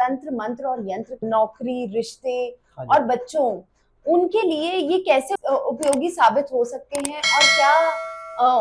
तंत्र मंत्र और यंत्र नौकरी, रिश्ते हाँ और जी। बच्चों, उनके लिए ये कैसे उपयोगी साबित हो सकते हैं, और क्या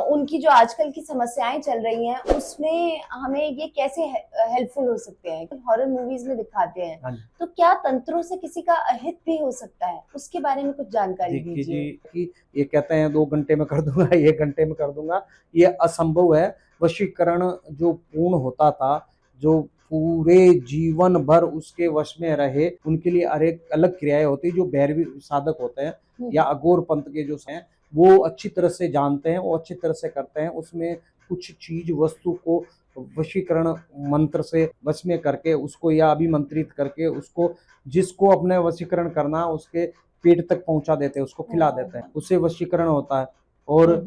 उनकी जो आजकल की समस्याएं चल रही हैं उसमें हमें ये कैसे हेल्पफुल हो सकते हैं? हॉरर मूवीज में दिखाते हैं, हाँ जी। तो क्या तंत्रों से किसी का अहित भी हो सकता है? उसके बारे में कुछ जानकारी देखिए जी, दीजिए। कि ये कहते हैं 2 घंटे में कर दूँगा, 1 घंटे में कर दूँगा, ये असंभव है। वशीकरण जो पूर्ण होता था, जो पूरे जीवन भर उसके वश में रहे, उनके लिए अनेक अलग क्रियाएँ होती हैं, जो भैरवी साधक होते हैं या अघोर पंथ के जो हैं, वो अच्छी तरह से जानते हैं, वो अच्छी तरह से करते हैं। उसमें कुछ चीज़ वस्तु को वशीकरण मंत्र से वश में करके उसको या अभिमंत्रित करके उसको, जिसको अपने वशीकरण करना उसके पेट तक पहुंचा देते हैं, उसको खिला देते हैं, उससे वशीकरण होता है। और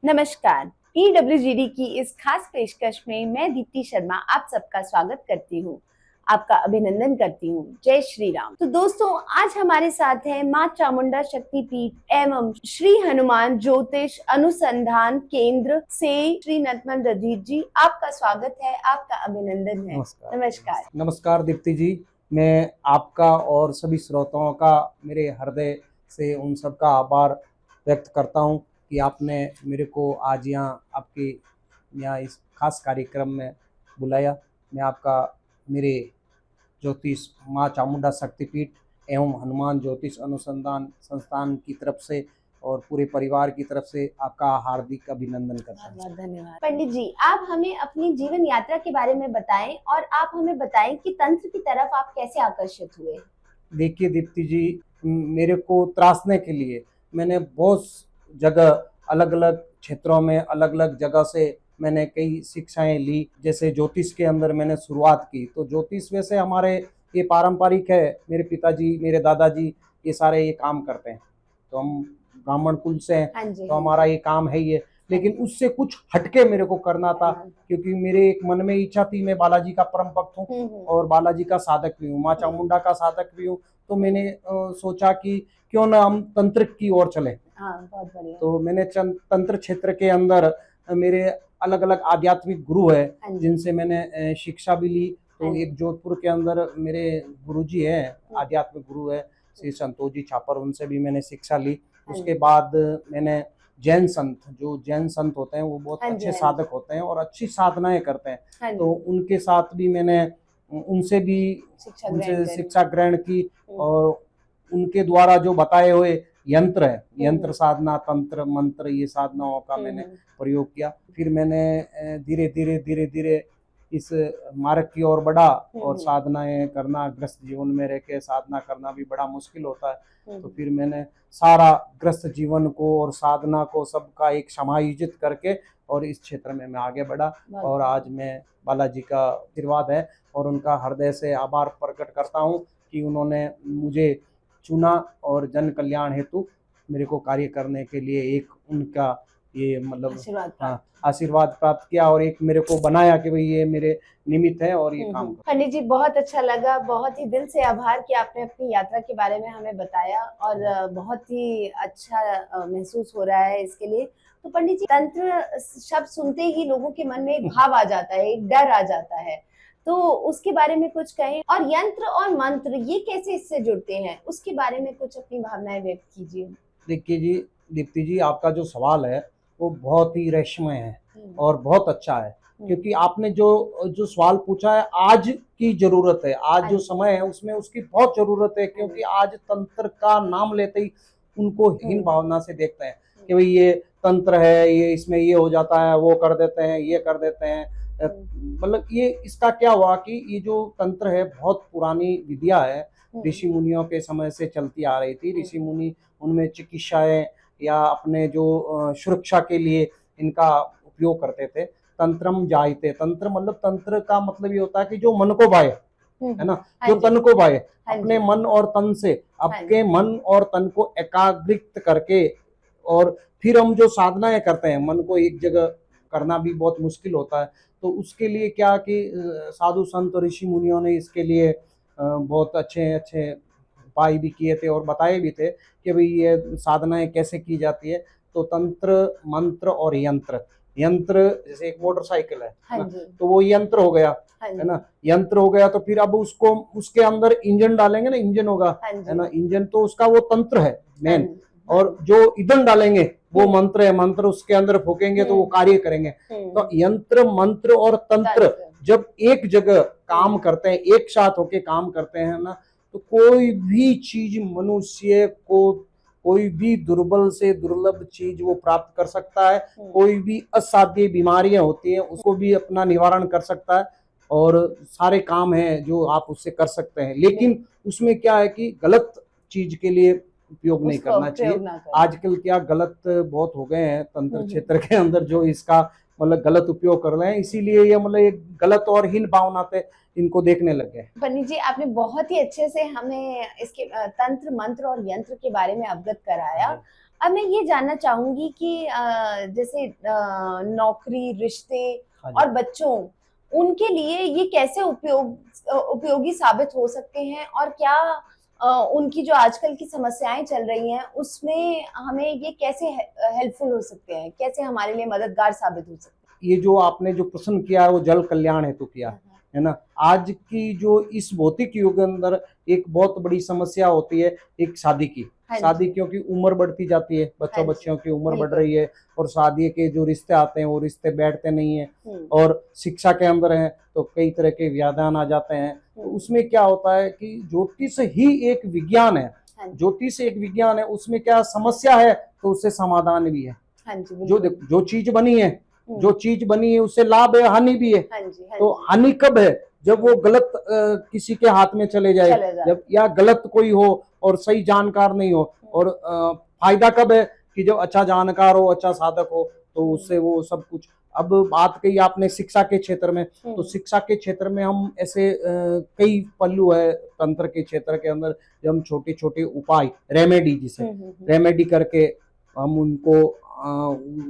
नमस्कार, PWGD की इस खास पेशकश में मैं दीप्ति शर्मा आप सबका स्वागत करती हूँ, आपका अभिनंदन करती हूँ। जय श्री राम। तो दोस्तों, आज हमारे साथ है माँ चामुंडा शक्तिपीठ एवं श्री हनुमान ज्योतिष अनुसंधान केंद्र से श्री नटमल रधीर जी। आपका स्वागत है, आपका अभिनंदन है। नमस्कार। नमस्कार। नमस्कार दीप्ति जी, मैं आपका और सभी श्रोताओं का मेरे हृदय से उन सबका आभार व्यक्त करता हूँ कि आपने मेरे को आज यहाँ आपके यहाँ इस खास कार्यक्रम में बुलाया। मैं आपका मेरे ज्योतिष माँ चामुंडा शक्तिपीठ एवं हनुमान ज्योतिष अनुसंधान संस्थान की तरफ से और पूरे परिवार की तरफ से आपका हार्दिक अभिनंदन करता हूँ। बहुत धन्यवाद। पंडित जी, आप हमें अपनी जीवन यात्रा के बारे में बताएं और आप हमें बताएं कि तंत्र की तरफ आप कैसे आकर्षित हुए। देखिए दीप्ति जी, मेरे को त्रासने के लिए मैंने बहुत जगह अलग अलग क्षेत्रों में अलग अलग जगह से मैंने कई शिक्षाएं ली। जैसे ज्योतिष के अंदर मैंने शुरुआत की, तो ज्योतिष वैसे हमारे ये पारंपरिक है, मेरे पिताजी मेरे दादाजी ये सारे ये काम करते हैं, तो हम ब्राह्मण कुल से हैं, हाँ जी, तो हमारा ये काम है ये। लेकिन उससे कुछ हटके मेरे को करना था, क्योंकि मेरे एक मन में इच्छा थी, मैं बालाजी का परम भक्त हूँ और बालाजी का साधक भी हूँ, माँ चामुंडा का साधक भी हूँ। तो मैंने सोचा कि क्यों ना हम तंत्र की ओर चले। बहुत बढ़िया। तो मैंने तंत्र क्षेत्र के अंदर मेरे अलग अलग आध्यात्मिक गुरु है जिनसे मैंने शिक्षा भी ली। तो एक जोधपुर के अंदर मेरे गुरुजी हैं, आध्यात्मिक गुरु है श्री संतोष जी छापर, उनसे भी मैंने शिक्षा ली। उसके बाद मैंने जैन संत होते हैं, वो बहुत अच्छे साधक होते हैं और अच्छी साधनाएं करते हैं, तो उनके साथ भी मैंने उनसे भी शिक्षा ग्रहण की और उनके द्वारा जो बताए हुए यंत्र है, यंत्र साधना, तंत्र मंत्र, ये साधनाओं का मैंने प्रयोग किया। फिर मैंने धीरे धीरे इस मार्ग की ओर बढ़ा और साधनाएं करना, ग्रस्त जीवन में रह के साधना करना भी बड़ा मुश्किल होता है। तो फिर मैंने सारा ग्रस्त जीवन को और साधना को सबका एक समायोजित करके और इस क्षेत्र में मैं आगे बढ़ा। और आज मैं बालाजी का आशीर्वाद है और उनका हृदय से आभार प्रकट करता हूँ कि उन्होंने मुझे चुना और जन कल्याण हेतु मेरे को कार्य करने के लिए एक उनका ये मतलब आशीर्वाद प्राप्त किया और एक मेरे को बनाया कि भाई ये मेरे निमित्त है और ये काम। पंडित जी, बहुत अच्छा लगा, बहुत ही दिल से आभार कि आपने अपनी यात्रा के बारे में हमें बताया और बहुत ही अच्छा महसूस हो रहा है इसके लिए। तो पंडित जी, तंत्र शब्द सुनते ही लोगों के मन में एक भाव आ जाता है, एक डर आ जाता है, तो उसके बारे में कुछ कहें। और यंत्र और मंत्र ये कैसे इससे जुड़ते हैं, उसके बारे में कुछ अपनी भावनाएं व्यक्त कीजिए। देखिए जी दीप्ति जी, आपका जो सवाल है वो बहुत ही रहस्यमय है और बहुत अच्छा है, क्योंकि आपने जो सवाल पूछा है आज की जरूरत है, आज जो समय है उसमें उसकी बहुत जरूरत है। क्योंकि आज तंत्र का नाम लेते ही उनको हीन भावना से देखते हैं कि भाई ये तंत्र है, ये इसमें ये हो जाता है, वो कर देते हैं, ये कर देते हैं। मतलब ये इसका क्या हुआ कि ये जो तंत्र है बहुत पुरानी विद्या है, ऋषि मुनियों के समय से चलती आ रही थी। ऋषि मुनि उनमें चिकित्साएं या अपने जो सुरक्षा के लिए इनका उपयोग करते थे। तंत्रम जायते, तंत्र मतलब, तंत्र का मतलब ये होता है कि जो मन को भाए, है ना, जो तन को भाए, अपने मन और तन से, आपके मन और तन को एकाग्रित करके और फिर हम जो साधनाएं करते हैं, मन को एक जगह करना भी बहुत मुश्किल होता है। तो उसके लिए क्या कि साधु संत और ऋषि मुनियों ने इसके लिए बहुत अच्छे अच्छे उपाय भी किए थे और बताए भी थे कि भाई ये साधनाएं कैसे की जाती है। तो तंत्र मंत्र और यंत्र, यंत्र जैसे एक मोटरसाइकिल है हाँ ना, जी, तो वो यंत्र हो गया, हाँ है जी, ना। यंत्र हो गया तो फिर अब उसको उसके अंदर इंजन डालेंगे ना, इंजन होगा, हाँ है ना, जी, इंजन तो उसका वो तंत्र है हाँ मेन। जी, हाँ और जो ईंधन डालेंगे वो हम्म, मंत्र है, मंत्र उसके अंदर फूकेंगे तो वो कार्य करेंगे। तो हम्म, यंत्र मंत्र और तंत्र तंत्र, जब एक जगह काम हम्म, करते हैं, एक साथ होके काम करते हैं ना, तो कोई भी चीज मनुष्य को, कोई भी दुर्बल से दुर्लभ चीज वो प्राप्त कर सकता है। कोई भी असाध्य बीमारियां होती हैं उसको भी अपना निवारण कर सकता है, और सारे काम हैं जो आप उससे कर सकते हैं। लेकिन उसमें क्या है कि गलत चीज के लिए उपयोग नहीं उसको करना चाहिए। प्रयोग ना करें। आजकल क्या गलत बहुत हो गए हैं तंत्र हम्म, क्षेत्र के अंदर, जो इसका मतलब गलत उपयोग कर रहे हैं, इसीलिए ये मतलब एक गलत और हीन भावना से इनको देखने लग गए। पंडित जी, आपने बहुत ही अच्छे से हमें इसके तंत्र मंत्र और यंत्र के बारे में अवगत कराया। अब मैं ये जानना चाहूंगी कि जैसे नौकरी, रिश्ते हाँ और जी। बच्चों, उनके लिए ये कैसे उपयोगी साबित हो सकते हैं, और क्या उनकी जो आजकल की समस्याएं चल रही हैं उसमें हमें ये कैसे हेल्पफुल हो सकते हैं, कैसे हमारे लिए मददगार साबित हो सकते ये जो आपने जो प्रश्न किया है वो जल कल्याण हेतु किया हैं? है ना। आज की जो इस भौतिक युग के अंदर एक बहुत बड़ी समस्या होती है एक शादी की। हाँ शादी जी, क्योंकि उम्र बढ़ती जाती है, हाँ बच्चों जी, बच्चियों की उम्र बढ़ बिल्कुल। रही है, और शादी के जो रिश्ते आते हैं वो रिश्ते बैठते नहीं है, हुँ, और शिक्षा के अंदर है तो कई तरह के व्याधान आ जाते हैं। तो हुँ, उसमें क्या होता है कि ज्योतिष ही एक विज्ञान है, हाँ जी, ज्योतिष एक विज्ञान है, उसमें क्या समस्या है तो उससे समाधान भी है। हाँ जी, जो बिल्कुल। जो चीज बनी है, हुँ, जो चीज बनी है उससे लाभ है, हानि भी है। हाँ जी, हाँ तो जी, हानि कब है? जब वो गलत किसी के हाथ में चले जाए, चले जाते जब या गलत कोई हो और सही जानकार नहीं हो। हैं। और फायदा कब है? कि जब अच्छा जानकार हो, अच्छा साधक हो, तो उससे वो सब कुछ। अब बात कही आपने शिक्षा के क्षेत्र में, तो हुँ, शिक्षा के क्षेत्र में हम ऐसे कई पहलू है तंत्र के क्षेत्र के अंदर, जब हम छोटे छोटे उपाय, रेमेडी जिसे हुँ, हुँ, हुँ, रेमेडी करके हम उनको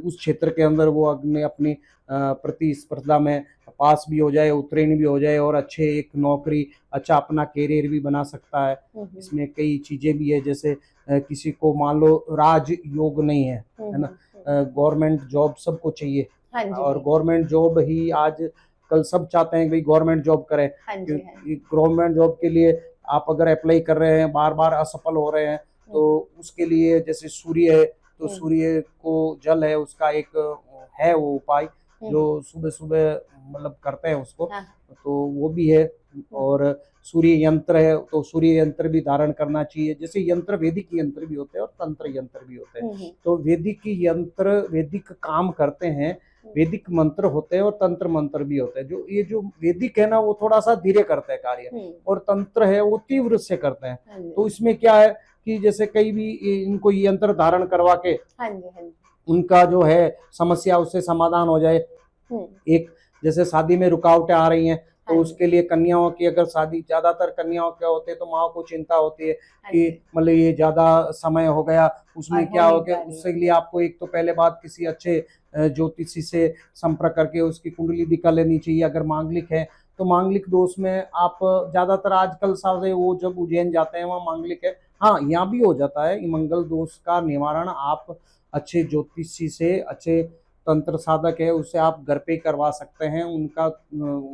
उस क्षेत्र के अंदर वो अपने अपनी प्रतिस्पर्धा में पास भी हो जाए, उत्तीर्ण भी हो जाए, और अच्छे एक नौकरी, अच्छा अपना कैरियर भी बना सकता है। हुँ, हुँ, इसमें कई चीज़ें भी है, जैसे किसी को मान लो राज योग नहीं हुँ, है ना, हुँ, हुँ। गवर्नमेंट जॉब सबको चाहिए, हाँ जी, और बिल्कुल। गवर्नमेंट जॉब ही आज कल सब चाहते हैं कि भाई गवर्नमेंट जॉब करें। हाँ जी, हाँ क्योंकि जी। गवर्नमेंट जॉब के लिए आप अगर अप्लाई कर रहे हैं, बार बार असफल हो रहे हैं, हुँ, तो उसके लिए जैसे सूर्य है, तो हुँ, सूर्य को जल है उसका एक है वो उपाय, हुँ, जो हुँ, सुबह सुबह मतलब करते हैं उसको, हाँ, तो वो भी है। हुँ, और सूर्य यंत्र है तो सूर्य यंत्र भी धारण करना चाहिए। जैसे यंत्र, वैदिक यंत्र भी होते हैं और तंत्र यंत्र भी होते हैं। हुँ, हुँ, तो वैदिक यंत्र वैदिक काम करते हैं, हुँ, वैदिक मंत्र होते हैं और तंत्र मंत्र भी होते हैं। जो ये जो वैदिक है ना वो थोड़ा सा धीरे करते हैं कार्य, हुँ, और तंत्र है वो तीव्र से करते हैं। हाँ जी, तो इसमें क्या है कि जैसे कई भी इनको यंत्र धारण करवा के हाँ जी, हाँ जी। उनका जो है समस्या उससे समाधान हो जाए। हुँ, एक जैसे शादी में रुकावटें आ रही हैं, हाँ तो जी, उसके लिए कन्याओं की, अगर शादी ज्यादातर कन्याओं के होते हैं तो माँ को चिंता होती है हाँ कि जी, मतलब ये ज्यादा समय हो गया, उसमें और हो क्या हो नहीं गया। पा रही उसके है, लिए आपको एक तो पहले बात किसी अच्छे ज्योतिषी से संपर्क करके उसकी कुंडली दिखा लेनी चाहिए। अगर मांगलिक है तो मांगलिक दोष में आप ज्यादातर आजकल सारे वो जब उज्जैन जाते हैं वहाँ मांगलिक है। हाँ, यहाँ भी हो जाता है, ये मंगल दोष का निवारण आप अच्छे ज्योतिषी से, अच्छे तंत्र साधक है उससे आप घर पे ही करवा सकते हैं। उनका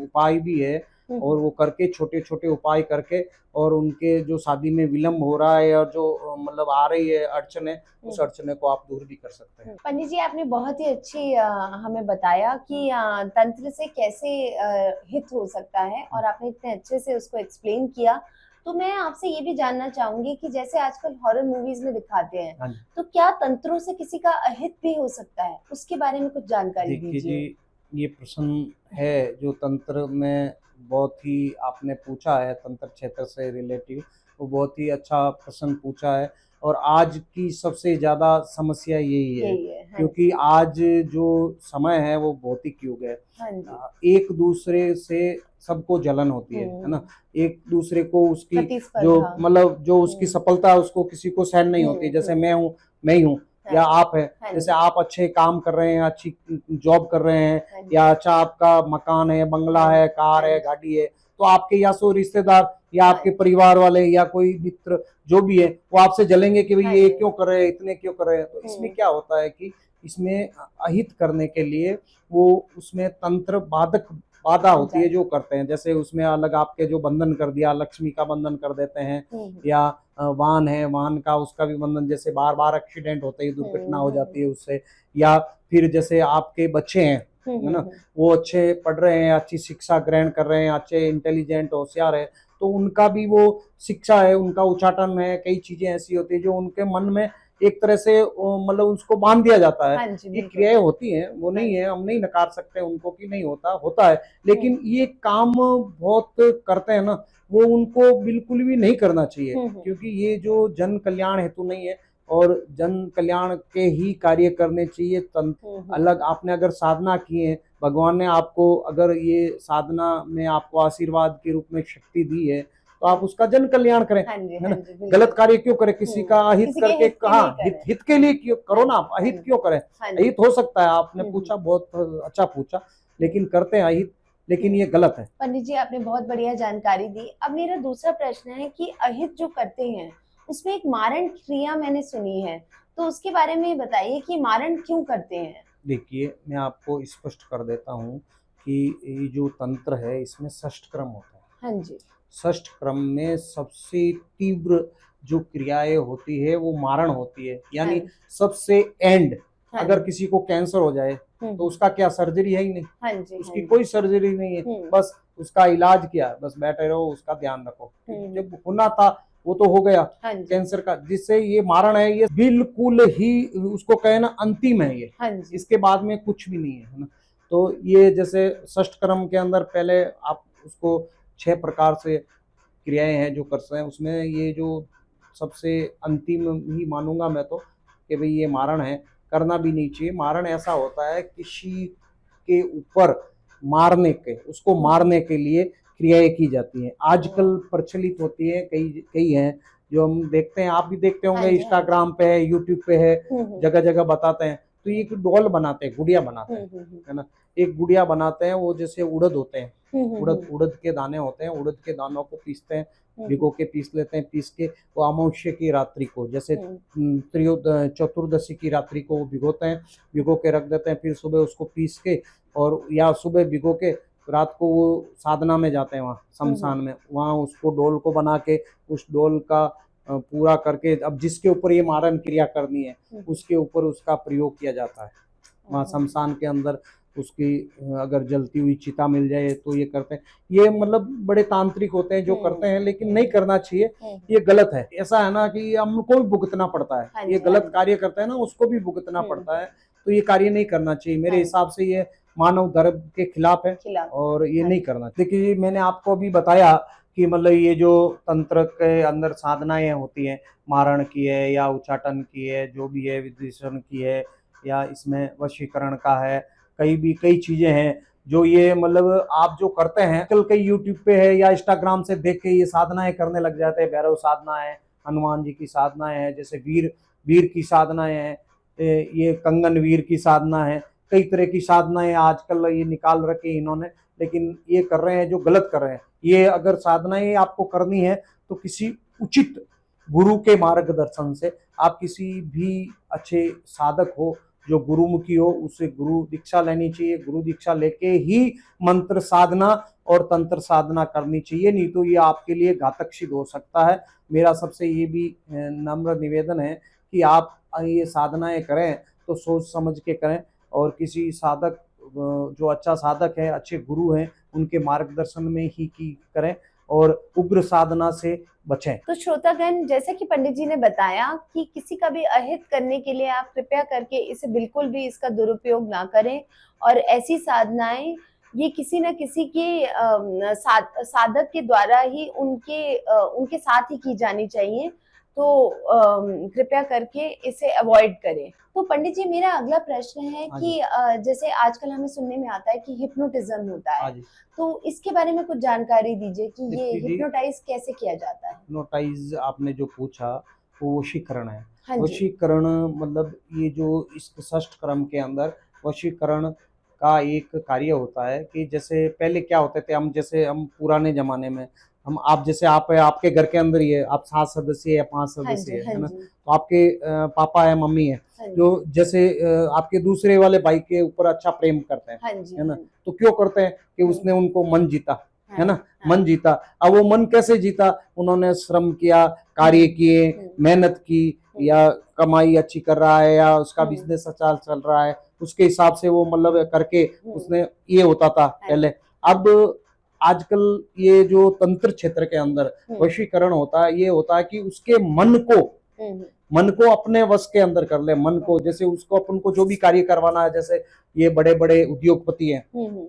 उपाय भी है, हुँ, और हुँ, वो करके छोटे छोटे उपाय करके, और उनके जो शादी में विलम्ब हो रहा है और जो मतलब आ रही है अड़चने, हुँ, उस अड़चने को आप दूर भी कर सकते हैं। हुँ। पंडित जी, आपने बहुत ही अच्छी हमें बताया कि तंत्र से कैसे हित हो सकता है, और आपने इतने अच्छे से उसको एक्सप्लेन किया। तो मैं आपसे ये भी जानना चाहूँगी कि जैसे आजकल हॉरर मूवीज़ में दिखाते हैं, हाँ जी। तो क्या तंत्रों से किसी का अहित भी हो सकता है? उसके बारे में कुछ जानकारी देखिए जी, दीजिए। ये प्रश्न है जो तंत्र में बहुत ही आपने पूछा है, तंत्र क्षेत्र से रिलेटिव, वो बहुत ही अच्छा प्रश्न पूछा है। और आज की सबसे ज़्यादा समस्या यही है, यही है। हाँ क्योंकि जी, आज जो समय है वो भौतिक युग है। हाँ जी। एक दूसरे से सबको जलन होती है ना। हुँ, एक दूसरे को उसकी जो प्रतिस्पर्धा। मतलब जो उसकी हुँ, सफलता है उसको किसी को सहन नहीं होती। हुँ, जैसे हुँ, मैं हूँ, मैं ही हूँ, या आप हैं, हाँ जैसे जी, आप अच्छे काम कर रहे हैं, अच्छी जॉब कर रहे हैं, हाँ जी, या अच्छा आपका मकान है, बंगला हाँ है, जी, कार हाँ है, जी, गाड़ी है, तो आपके या सो रिश्तेदार या हाँ आपके जी, परिवार वाले या कोई मित्र जो भी है वो आपसे जलेंगे कि भाई हाँ ये जी, क्यों कर रहे हैं, इतने क्यों कर रहे हैं। तो इसमें हुँ, क्या होता है कि इसमें अहित करने के लिए वो उसमें तंत्र बाधक बाधा बन होती है जाता जो करते हैं। जैसे उसमें अलग आपके जो बंधन कर दिया, लक्ष्मी का बंधन कर देते हैं, हुँ, या वाहन है, वाहन का उसका भी बंधन, जैसे बार बार एक्सीडेंट होते ही हुँ, दुर्घटना हुँ, हो हुँ, जाती है उससे। या फिर जैसे आपके बच्चे हैं, हुँ, है हुँ, ना, हुँ, वो अच्छे पढ़ रहे हैं, अच्छी शिक्षा ग्रहण कर रहे हैं, अच्छे इंटेलिजेंट होशियार है, तो उनका भी वो शिक्षा है, उनका उच्चाटन है, कई चीजें ऐसी होती है जो उनके मन में एक तरह से मतलब उसको बांध दिया जाता है। हाँ जी, ये बिल्कुल, क्रियाएं होती हैं, वो हाँ नहीं है, जी, हम नहीं नकार सकते उनको कि नहीं होता, होता है। हुँ, लेकिन ये काम बहुत करते हैं ना, वो उनको बिल्कुल भी नहीं करना चाहिए, हुँ, हुँ, क्योंकि ये जो जन कल्याण हेतु नहीं है, और जन कल्याण के ही कार्य करने चाहिए। हुँ, हुँ, अलग आपने अगर साधना की है, भगवान ने आपको अगर ये साधना में आपको आशीर्वाद के रूप में शक्ति दी है, तो आप हुँ, उसका जन कल्याण करें, हाँ जी, है हाँ ना। जी, गलत बिल्कुल, कार्य क्यों करें, किसी हुँ, का अहित किसी के करके, हित के कहा लिए हित करें, हित के लिए क्यों हाँ करो ना, जी, आप हाँ अहित जी, क्यों करें। हाँ जी, अहित हो सकता है, आपने हुँ, हुँ, पूछा बहुत अच्छा पूछा, हुँ, लेकिन करते हैं अहित, लेकिन हुँ। ये गलत है। पंडित जी आपने बहुत बढ़िया जानकारी दी। अब मेरा दूसरा प्रश्न है कि अहित जो करते हैं, उसमें एक मारण क्रिया मैंने सुनी है, तो उसके बारे में बताइए कि मारण क्यों करते हैं? देखिए, मैं आपको स्पष्ट कर देता हूँ कि ये जो तंत्र है इसमें षष्ठ क्रम होता है। हाँ जी, षष्ठ क्रम में सबसे तीव्र जो क्रियाएं होती है वो मारण होती है, हाँ, यानी सबसे एंड। हाँ अगर जी, किसी को कैंसर हो जाए हुँ, तो हुँ, उसका क्या सर्जरी है ही नहीं, हाँ जी, हाँ उसकी जी, कोई सर्जरी नहीं है, हुँ, बस उसका इलाज किया, बस बैठे रहो, उसका ध्यान रखो, हुँ, क्योंकि हुँ, जब होना था वो तो हो गया हाँ जी, कैंसर का। जिससे ये मारण है, ये बिल्कुल ही उसको कहे ना अंतिम है ये, हाँ जी, इसके बाद में कुछ भी नहीं है ना। तो ये जैसे षष्ठ क्रम के अंदर पहले आप उसको 6 प्रकार से क्रियाएं हैं जो करते हैं, उसमें ये जो सबसे अंतिम ही मानूंगा मैं तो, कि भाई ये मारण है, करना भी नहीं चाहिए। मारण ऐसा होता है किसी के ऊपर मारने के, उसको हुँ, हुँ, मारने के लिए क्रियाएं की जाती हैं, ओह! आजकल प्रचलित होती है, कई कई हैं जो हम देखते हैं, आप भी देखते हाँ होंगे, जी, हाँ जी, इंस्टाग्राम पे है, यूट्यूब पे है, हुँ, हुँ, जगह जगह बताते हैं। तो ये एक डॉल बनाते हैं, गुड़िया बनाते हुँ, हैं, हुँ, हुँ, है ना। एक गुड़िया बनाते हैं, वो जैसे उड़द होते हैं, हुँ, हुँ, उड़द हुँ, उड़द के दाने होते हैं, उड़द के दानों को पीसते हैं, हुँ, भिगो के पीस लेते हैं, पीस के वो अमावस्या की रात्रि को, जैसे हुँ, चतुर्दशी की रात्रि को वो भिगोते हैं, भिगो के रख देते हैं, फिर सुबह उसको पीस के, और या सुबह भिगो के रात को वो साधना में जाते हैं, वहाँ हुँ, शमशान हुँ, में, वहाँ उसको डोल को बना के, उस डोल का पूरा करके, अब जिसके ऊपर ये मारण क्रिया करनी है हुँ, हुँ, उसके ऊपर उसका प्रयोग किया जाता है। वहाँ ओह! शमशान के अंदर उसकी अगर जलती हुई चिता मिल जाए तो ये करते हैं। ये मतलब बड़े तांत्रिक होते हैं जो हुँ, करते हैं, लेकिन हुँ, नहीं करना चाहिए, हुँ, हुँ, ये गलत है। ऐसा है ना कि हमको भी भुगतना पड़ता है, हाँ ये जी, हाँ गलत जी, कार्य करते हैं ना, उसको भी भुगतना हुँ, पड़ता है। तो ये कार्य नहीं करना चाहिए, मेरे हाँ जी, हिसाब से ये मानव धर्म के खिलाफ है, खिलाफ है, और ये हाँ नहीं जी, करना चाहिए। देखिए, मैंने आपको अभी बताया कि मतलब ये जो तंत्र के अंदर साधनाएं होती हैं, मारण की है या उच्चाटन की है, जो भी है, विदिशन की है, या इसमें वशीकरण का है, कई चीजें हैं जो ये मतलब आप जो करते हैं, कल कई यूट्यूब पे है या इंस्टाग्राम से देख के ये साधनाएं करने लग जाते हैं। भैरव साधना है, हनुमान जी की साधनाएं हैं, जैसे वीर वीर की साधनाएं हैं, ये कंगन वीर की साधना है, कई तरह की साधनाएं आजकल ये निकाल रखे इन्होंने, लेकिन ये कर रहे हैं जो गलत कर रहे हैं। ये अगर साधनाएं आपको करनी है तो किसी उचित गुरु के मार्गदर्शन से, आप किसी भी अच्छे साधक हो जो गुरुमुखी हो, उससे गुरु दीक्षा लेनी चाहिए, गुरु दीक्षा लेके ही मंत्र साधना और तंत्र साधना करनी चाहिए, नहीं तो ये आपके लिए घातक सिद्ध हो सकता है। मेरा सबसे ये भी नम्र निवेदन है कि आप ये साधनाएं करें तो सोच समझ के करें, और किसी साधक जो अच्छा साधक है, अच्छे गुरु हैं, उनके मार्गदर्शन में ही की करें, और उग्र साधना से बचें। तो श्रोतागण जैसा कि पंडित जी ने बताया कि किसी का भी अहित करने के लिए आप कृपया करके इसे बिल्कुल भी इसका दुरुपयोग ना करें और ऐसी साधनाएं ये किसी न किसी के साधक के द्वारा ही उनके साथ ही की जानी चाहिए। तो कृपया करके इसे अवॉइड करें। तो पंडित जी मेरा अगला प्रश्न है हाँ जी, कि जैसे आजकल हमें सुनने में आता है कि हिप्नोटिज्म होता हाँ है, जी। तो इसके बारे में कुछ जानकारी दीजिए कि ये देखिए जी, हिप्नोटाइज कैसे किया जाता है? हिप्नोटाइज आपने जो पूछा, वो वशीकरण है। हाँ जी। वशीकरण मतलब ये जो इस षष्ठ क्रम के अंदर वशीकरण का एक कार्य होता है कि जैसे पहले क्या होते थे, हम जैसे हम पुराने जमाने में हम आप जैसे आप है, आपके घर के अंदर ही है, आप 7 सदस्य या 5 हाँ सदस्य जी। हाँ है ना, जी। तो आपके पापा है, मम्मी है, हाँ जी। जो जैसे आपके दूसरे वाले भाई के ऊपर अच्छा प्रेम करते हैं, हाँ जी। है ना, हाँ जी। तो क्यों करते हैं कि उसने उनको मन जीता, है ना, हाँ। मन जीता। अब वो मन कैसे जीता, उन्होंने श्रम किया, कार्य किए, मेहनत की, या कमाई अच्छी कर रहा है या उसका बिजनेस अच्छा चल रहा है, उसके हिसाब से वो मतलब करके उसने ये होता था पहले। अब आजकल ये जो तंत्र क्षेत्र के अंदर वशीकरण होता है, ये होता है कि उसके मन को अपने वश के अंदर कर ले, मन को, जैसे उसको अपन को जो भी कार्य करवाना है, जैसे ये बड़े बड़े उद्योगपति हैं,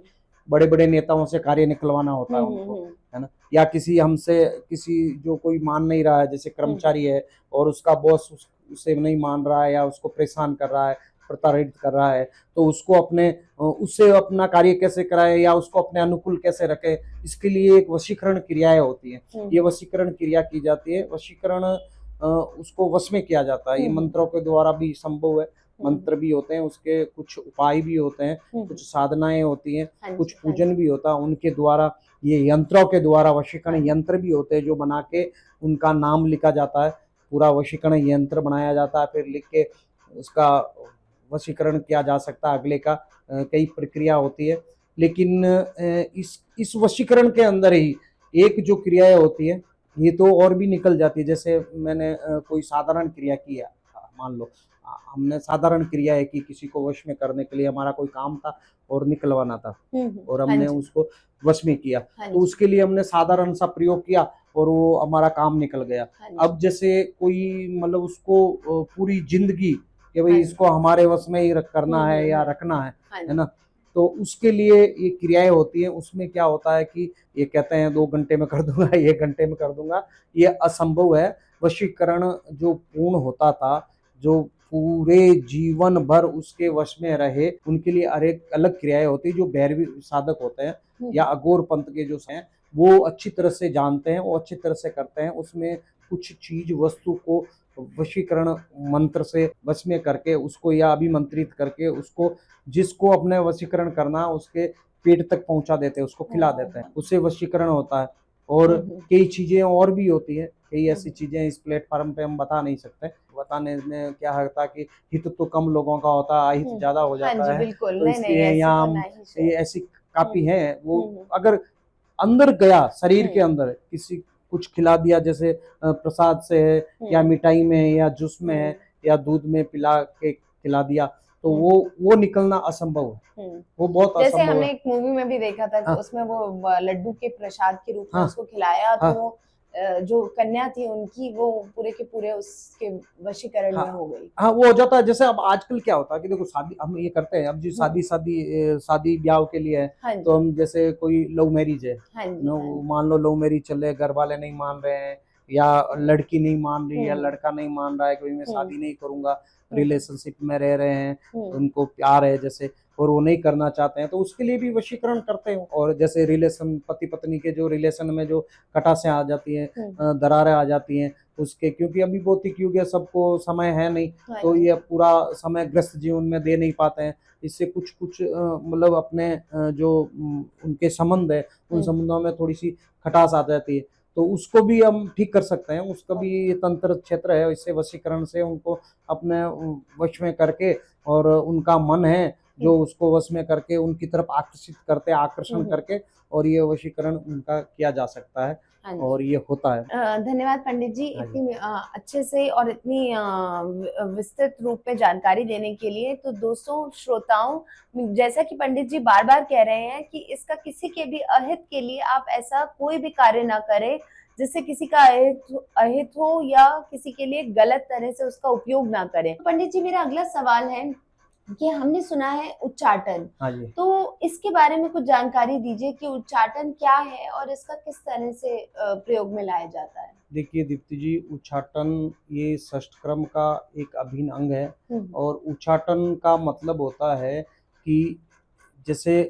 बड़े बड़े नेताओं से कार्य निकलवाना होता है उनको, है ना, या किसी हमसे किसी जो कोई मान नहीं रहा है, जैसे कर्मचारी है और उसका बॉस उसे नहीं मान रहा है या उसको परेशान कर रहा है, प्रताड़ित कर रहा है, तो उसको अपने उससे अपना कार्य कैसे कराए या उसको अपने अनुकूल कैसे रखे, इसके लिए एक वशीकरण क्रियाएं होती हैं। ये वशीकरण क्रिया की जाती है। वशीकरण उसको वश में किया जाता है। ये मंत्रों के द्वारा भी संभव है, मंत्र भी होते हैं, उसके कुछ उपाय भी होते हैं, कुछ साधनाएं होती हैं, कुछ पूजन भी होता है उनके द्वारा। ये यंत्रों के द्वारा वशीकरण यंत्र भी होते हैं जो बना के उनका नाम लिखा जाता है, पूरा वशीकरण यंत्र बनाया जाता है, फिर लिख के उसका वशीकरण किया जा सकता है अगले का। कई प्रक्रिया होती है, लेकिन इस वशीकरण के अंदर ही एक जो क्रियाएं होती है ये तो और भी निकल जाती है। जैसे मैंने कोई साधारण क्रिया किया, मान लो हमने साधारण क्रिया है कि किसी को वश में करने के लिए हमारा कोई काम था और निकलवाना था और हमने उसको वश में किया, तो उसके लिए हमने साधारण सा प्रयोग किया और वो हमारा काम निकल गया। अब जैसे कोई मतलब उसको पूरी जिंदगी कि भाई इसको हमारे वश में ही करना है या रखना है ना, तो उसके लिए ये क्रियाएं होती हैं। उसमें क्या होता है कि ये कहते हैं 2 घंटे में कर दूंगा, 1 घंटे में कर दूंगा, ये असंभव है। वशीकरण जो पूर्ण होता था, जो पूरे जीवन भर उसके वश में रहे, उनके लिए अनेक अलग क्रियाएं होती है। जो भैरवी साधक होते हैं या अघोर पंथ के जो हैं, वो अच्छी तरह से जानते हैं, वो अच्छी तरह से करते हैं। उसमें कुछ चीज वस्तु को वशीकरण मंत्र से वश में करके उसको या अभिमंत्रित करके उसको, जिसको अपने वशीकरण करना उसके पेट तक पहुंचा देते हैं, उसको खिला देते हैं, उससे वशीकरण होता है। और कई चीजें और भी होती है, कई ऐसी चीजें इस प्लेटफॉर्म पे हम बता नहीं सकते। बताने में क्या होता है कि हित तो कम लोगों का होता है, अहित ज्यादा हो जाता है, तो इसलिए यहाँ हम ये ऐसी काफी है। वो अगर अंदर गया शरीर के अंदर किसी कुछ खिला दिया, जैसे प्रसाद से है या मिठाई में है या जूस में है या दूध में पिला के खिला दिया, तो वो निकलना असंभव है, वो बहुत जैसे असंभव हमने है। एक मूवी में भी देखा था कि उसमें वो लड्डू के प्रसाद के रूप में उसको खिलाया, तो जो कन्या थी उनकी वो पूरे के पूरे उसके वशीकरण में हो गई। हाँ, वो हो जाता है। जैसे अब आजकल क्या होता है कि देखो शादी हम ये करते हैं, अब जी शादी ब्याह के लिए है, तो हम जैसे कोई लव मैरिज है, मान लो लव मैरिज चल रहे, घर वाले नहीं मान रहे हैं या लड़की नहीं मान रही या लड़का नहीं मान रहा है कि मैं शादी नहीं करूंगा, रिलेशनशिप में रह रहे हैं, उनको प्यार है जैसे, और वो नहीं करना चाहते हैं, तो उसके लिए भी वशीकरण करते हैं। और जैसे रिलेशन पति पत्नी के जो रिलेशन में जो कटासें आ जाती हैं, दरारें आ जाती हैं उसके, क्योंकि अभी भौतिक युग है, सबको समय है नहीं, तो ये पूरा समय ग्रस्त जीवन में दे नहीं पाते हैं। इससे कुछ कुछ मतलब अपने जो उनके संबंध है, उन संबंधों में थोड़ी सी खटास आ जाती है, तो उसको भी हम ठीक कर सकते हैं। उसका भी ये तंत्र क्षेत्र है, इससे वशीकरण से उनको अपने वश में करके और उनका मन है जो उसको वश में करके उनकी तरफ आकर्षित करते, आकर्षण करके, और ये वशीकरण उनका किया जा सकता है और ये होता है। धन्यवाद पंडित जी, इतनी अच्छे से और इतनी विस्तृत रूप में जानकारी देने के लिए। तो दोस्तों श्रोताओं, जैसा कि पंडित जी बार बार कह रहे हैं कि इसका किसी के भी अहित के लिए आप ऐसा कोई भी कार्य ना करें जिससे किसी का अहित हो या किसी के लिए गलत तरह से उसका उपयोग ना करें। पंडित जी, मेरा अगला सवाल है कि हमने सुना है उच्चाटन, तो इसके बारे में कुछ जानकारी दीजिए कि उच्चाटन क्या है और इसका किस तरह से प्रयोग में लाया जाता है। देखिए दीप्ति जी, उच्चाटन ये षष्ठ क्रम का एक अभिन्न अंग है। और उच्चाटन का मतलब होता है कि जैसे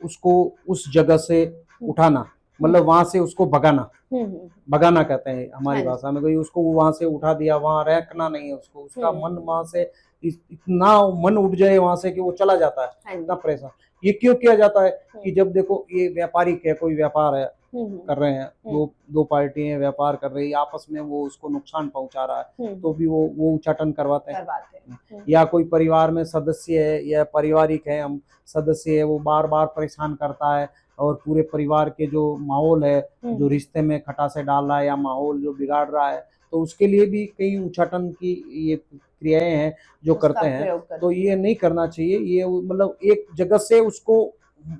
उसको उस जगह से उठाना, मतलब वहां से उसको भगाना, हम्म, भगाना कहते हैं हमारी हाँ जी, भाषा में, कोई उसको वहां से उठा दिया, वहां रखना नहीं है उसको, उसका मन वहां से इतना मन उठ जाए वहां से कि वो चला जाता है, हाँ इतना जी, परेशान। ये क्यों किया जाता है कि जब देखो ये व्यापारिक है, कोई व्यापार है हम्म, कर रहे हैं, हम्म, दो दो पार्टियां व्यापार कर रही है आपस में, वो उसको नुकसान पहुंचा रहा है तो भी वो उच्चाटन करवाते हैं। करवाते हैं, या कोई परिवार में सदस्य है या पारिवारिक है, हम सदस्य है, वो बार बार परेशान करता है और पूरे परिवार के जो माहौल है, जो रिश्ते में खटासे डाल रहा है या माहौल जो बिगाड़ रहा है, तो उसके लिए भी कई उच्चाटन की ये क्रियाएं हैं जो उसका करते हैं। प्रयोग करते तो ये नहीं करना चाहिए, ये मतलब एक जगह से उसको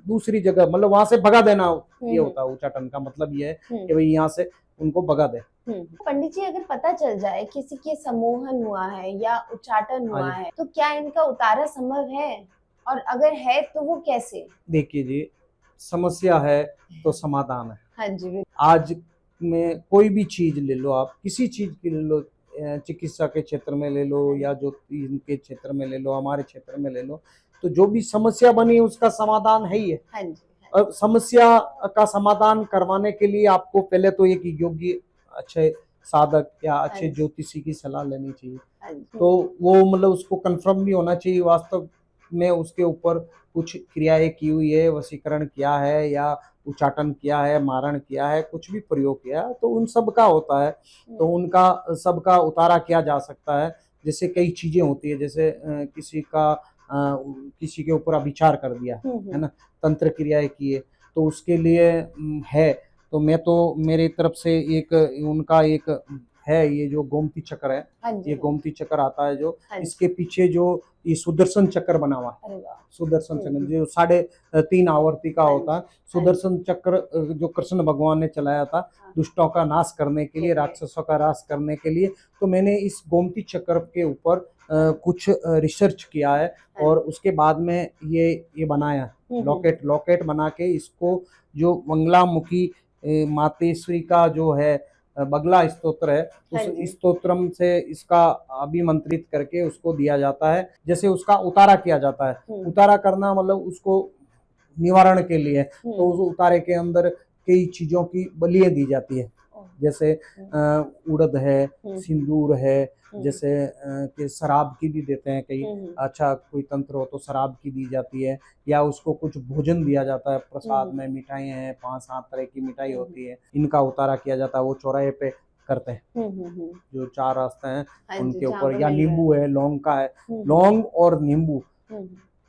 दूसरी जगह मतलब वहां से भगा देना, ये होता है उच्चाटन का मतलब ये है कि भाई यहाँ से उनको भगा दे। पंडित जी, अगर पता चल जाए किसी के सम्मोहन हुआ है या उच्चाटन हाँ हुआ जी, है तो क्या इनका उतारा संभव है, और अगर है तो वो कैसे? देखिए जी, समस्या है तो समाधान है। हाँ जी, आज में कोई भी चीज ले लो, आप किसी चीज की ले लो, चिकित्सा के क्षेत्र में ले लो या जो इनके क्षेत्र में ले लो, हमारे क्षेत्र में ले लो, तो जो भी समस्या बनी है उसका समाधान है ही है। हाँ जी, और समस्या का समाधान करवाने के लिए आपको पहले तो एक योग्य अच्छे साधक या हाँ अच्छे जी, ज्योतिषी की सलाह लेनी चाहिए। हाँ जी, तो वो मतलब उसको कंफर्म भी होना चाहिए वास्तव में उसके ऊपर कुछ क्रियाएं की हुई है, वशीकरण किया है या उच्चाटन किया है, मारण किया है, कुछ भी प्रयोग किया है, तो उन सब का होता है, तो उनका सबका उतारा किया जा सकता है। जैसे कई चीजें होती है, जैसे किसी के ऊपर अभिचार कर दिया है ना, तंत्र क्रियाएं की है, तो उसके लिए है, तो मैं तो मेरी तरफ से एक उनका एक है, ये जो गोमती चक्र है, हाँ जी, ये गोमती चक्र आता है जो, हाँ जी, इसके पीछे जो ये सुदर्शन चक्र बना हुआ है, अरे वाह, सुदर्शन चक्र जो 3.5 आवर्ती का हाँ होता है, जी, सुदर्शन चक्र जो कृष्ण भगवान ने चलाया था दुष्टों का नाश करने के लिए, राक्षसों का नाश करने के लिए। तो मैंने इस गोमती चक्र के ऊपर कुछ रिसर्च किया है और उसके बाद में ये बनाया लॉकेट, लॉकेट बना के इसको जो मंगलामुखी मातेश्वरी का जो है बगला स्तोत्र है, हाँ उस जी, स्तोत्रम से इसका अभिमंत्रित करके उसको दिया जाता है, जैसे उसका उतारा किया जाता है। उतारा करना मतलब उसको निवारण के लिए, तो उस उतारे के अंदर कई चीजों की बलियां दी जाती है, जैसे उड़द है, सिंदूर है, जैसे कि शराब की भी देते हैं कई, अच्छा कोई तंत्र हो तो शराब की दी जाती है, या उसको कुछ भोजन दिया जाता है प्रसाद में, मिठाइयाँ हैं, 5-7 तरह की मिठाई होती है, इनका उतारा किया जाता है, वो चौराहे पे करते हैं, जो 4 रास्ते हैं हाँ जी, उनके जहाँ ऊपर, पे या मिल रहा नींबू है, लौंग का है, लौंग और नींबू,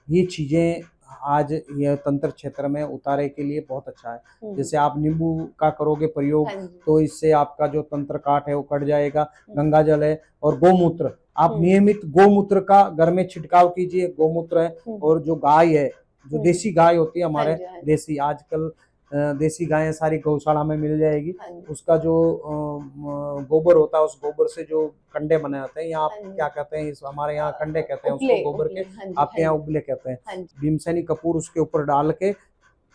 ये चीजें आज यह तंत्र क्षेत्र में उतारे के लिए बहुत अच्छा है। जैसे आप नींबू का करोगे प्रयोग हाँ जी, तो इससे आपका जो तंत्र काट है वो कट जाएगा। गंगा जल है और गोमूत्र, आप नियमित गोमूत्र का घर में छिड़काव कीजिए, गोमूत्र है, और जो गाय है, जो देसी गाय होती है हमारे, हाँ जी, हाँ जी, देसी आजकल देसी गायें सारी गौशाला में मिल जाएगी, हाँ जी, उसका जो गोबर होता है, उस गोबर से जो कंडे बने जाते हैं, यहाँ हाँ जी, क्या कहते हैं, इस हमारे यहाँ कंडे कहते हैं उसको, उपले, गोबर उपले, के, हाँ जी, आपके हाँ यहाँ जी, उबले कहते हैं, हाँ जी, भीमसेनी कपूर उसके ऊपर डाल के,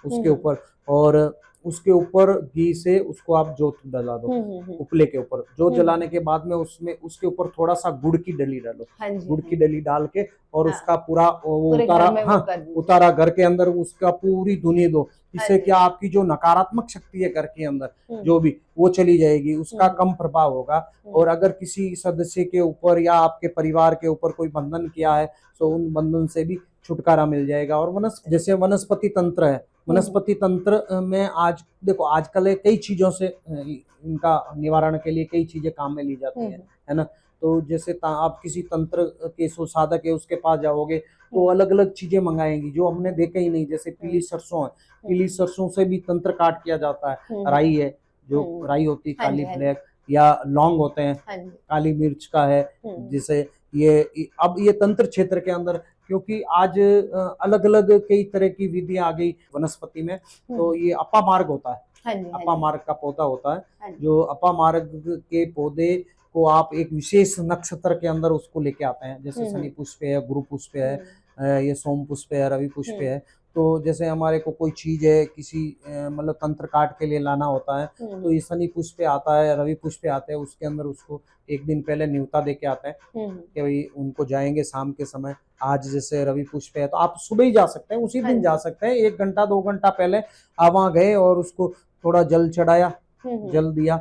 उसके ऊपर, और उसके ऊपर घी से उसको आप जोत जला दो, उपले के ऊपर जोत जलाने के बाद में उसमें उसके ऊपर थोड़ा सा गुड़ की डली डालो, हाँ जी, गुड़ हाँ की जी, डली डाल के, और हाँ, उसका पूरा वो पूरे उतारा, घर में वो हाँ कर दीजिए, उतारा घर के अंदर उसका पूरी धुनी दो, हाँ इससे जी, क्या आपकी जो नकारात्मक शक्ति है घर के अंदर जो हम्म, भी, वो चली जाएगी, उसका कम प्रभाव होगा। और अगर किसी सदस्य के ऊपर या आपके परिवार के ऊपर कोई बंधन किया है तो उन बंधन से भी छुटकारा मिल जाएगा। और जैसे वनस्पति तंत्र है, वनस्पति तंत्र में आज देखो आजकल कई चीजों से इनका निवारण के लिए कई चीजें काम में ली जाती है ना। तो जैसे आप किसी तंत्र के साधक है उसके पास जाओगे तो अलग अलग चीजें मंगाएंगी जो हमने देखा ही नहीं, जैसे पीली सरसों है, पीली सरसों से भी तंत्र काट किया जाता है, राई है, जो राई होती है हाँ काली जी, हाँ जी, ब्लैक, या लौंग होते हैं, हाँ जी, काली मिर्च का है, जैसे ये अब ये तंत्र क्षेत्र के अंदर, क्योंकि आज अलग अलग कई तरह की विधियां आ गई वनस्पति में, तो ये अपा मार्ग होता है, हाँ जी, हाँ अपा जी, मार्ग का पौधा होता है, हाँ जी, जो अपा मार्ग के पौधे को आप एक विशेष नक्षत्र के अंदर उसको लेके आते हैं, जैसे शनि पुष्प है, गुरु पुष्प है, ये सोम पुष्प है, रवि पुष्प है। तो जैसे हमारे को कोई चीज है किसी मतलब तंत्र काट के लिए लाना होता है, तो ये शनि पुष्प आता है, रवि पुष्प आते हैं, उसके अंदर उसको एक दिन पहले न्योता दे के आते हैं कि भाई उनको जाएंगे शाम के समय। आज जैसे रवि पुष्प है तो आप सुबह ही जा सकते हैं, उसी हाँ दिन जा जी, सकते हैं, 1 घंटा 2 घंटा पहले आप वहाँ गए और उसको थोड़ा जल चढ़ाया, हम्म, जल दिया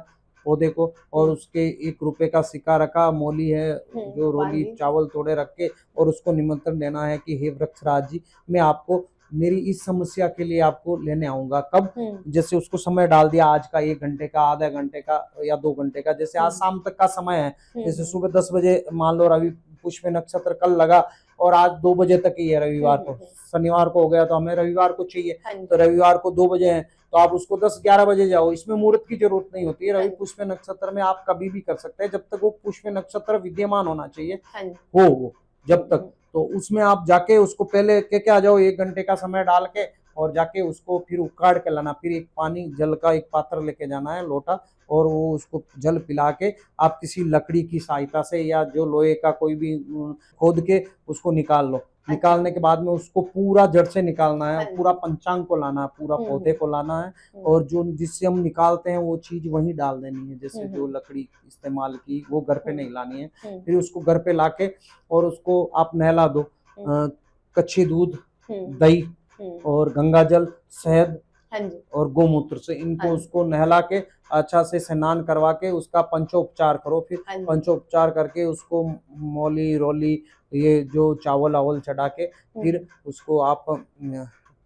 पौधे को, और उसके 1 रुपए का सिक्का रखा, मोली है जो भगवान रोली जी। चावल थोड़े रख के, और उसको निमंत्रण देना है कि हे वृक्षराज जी, मैं आपको मेरी इस समस्या के लिए आपको लेने आऊंगा। कब? जैसे उसको समय डाल दिया, आज का 1 घंटे का, आधा घंटे का या 2 घंटे का, जैसे आज शाम तक का समय है। जैसे सुबह 10 बजे मान लो रवि पुष्य नक्षत्र कल लगा, और आज 2 बजे तक ही है रविवार को, शनिवार को हो गया तो हमें रविवार को चाहिए, तो रविवार को 2 बजे है, तो आप उसको 10-11 बजे जाओ। इसमें मुहूर्त की जरूरत नहीं होती है। रवि पुष्य नक्षत्र में आप कभी भी कर सकते हैं, जब तक वो पुष्य नक्षत्र विद्यमान होना चाहिए हो वो, जब तक। तो उसमें आप जाके उसको पहले के आ जाओ, 1 घंटे का समय डाल के, और जाके उसको फिर उखाड़ के लाना, फिर एक पानी जल का एक पात्र लेके जाना है, लोटा, और वो उसको जल पिला के आप किसी लकड़ी की सहायता से या जो लोहे का कोई भी खोद के उसको निकाल लो। निकालने के बाद में उसको पूरा जड़ से निकालना है, पूरा पंचांग को लाना है, पूरा पौधे को लाना है, और जो जिससे हम निकालते हैं वो चीज वहीं डाल देनी है। जैसे जो लकड़ी इस्तेमाल की वो घर पे नहीं लानी है। फिर उसको घर पे लाके और उसको आप नहला दो, कच्ची दूध, दही और गंगा जल, शहद और गोमूत्र से इनको उसको नहला के अच्छा से स्नान करवा के उसका पंचोपचार करो। फिर पंचोपचार करके उसको मोली रोली ये जो चावल आवल चढ़ा के फिर उसको आप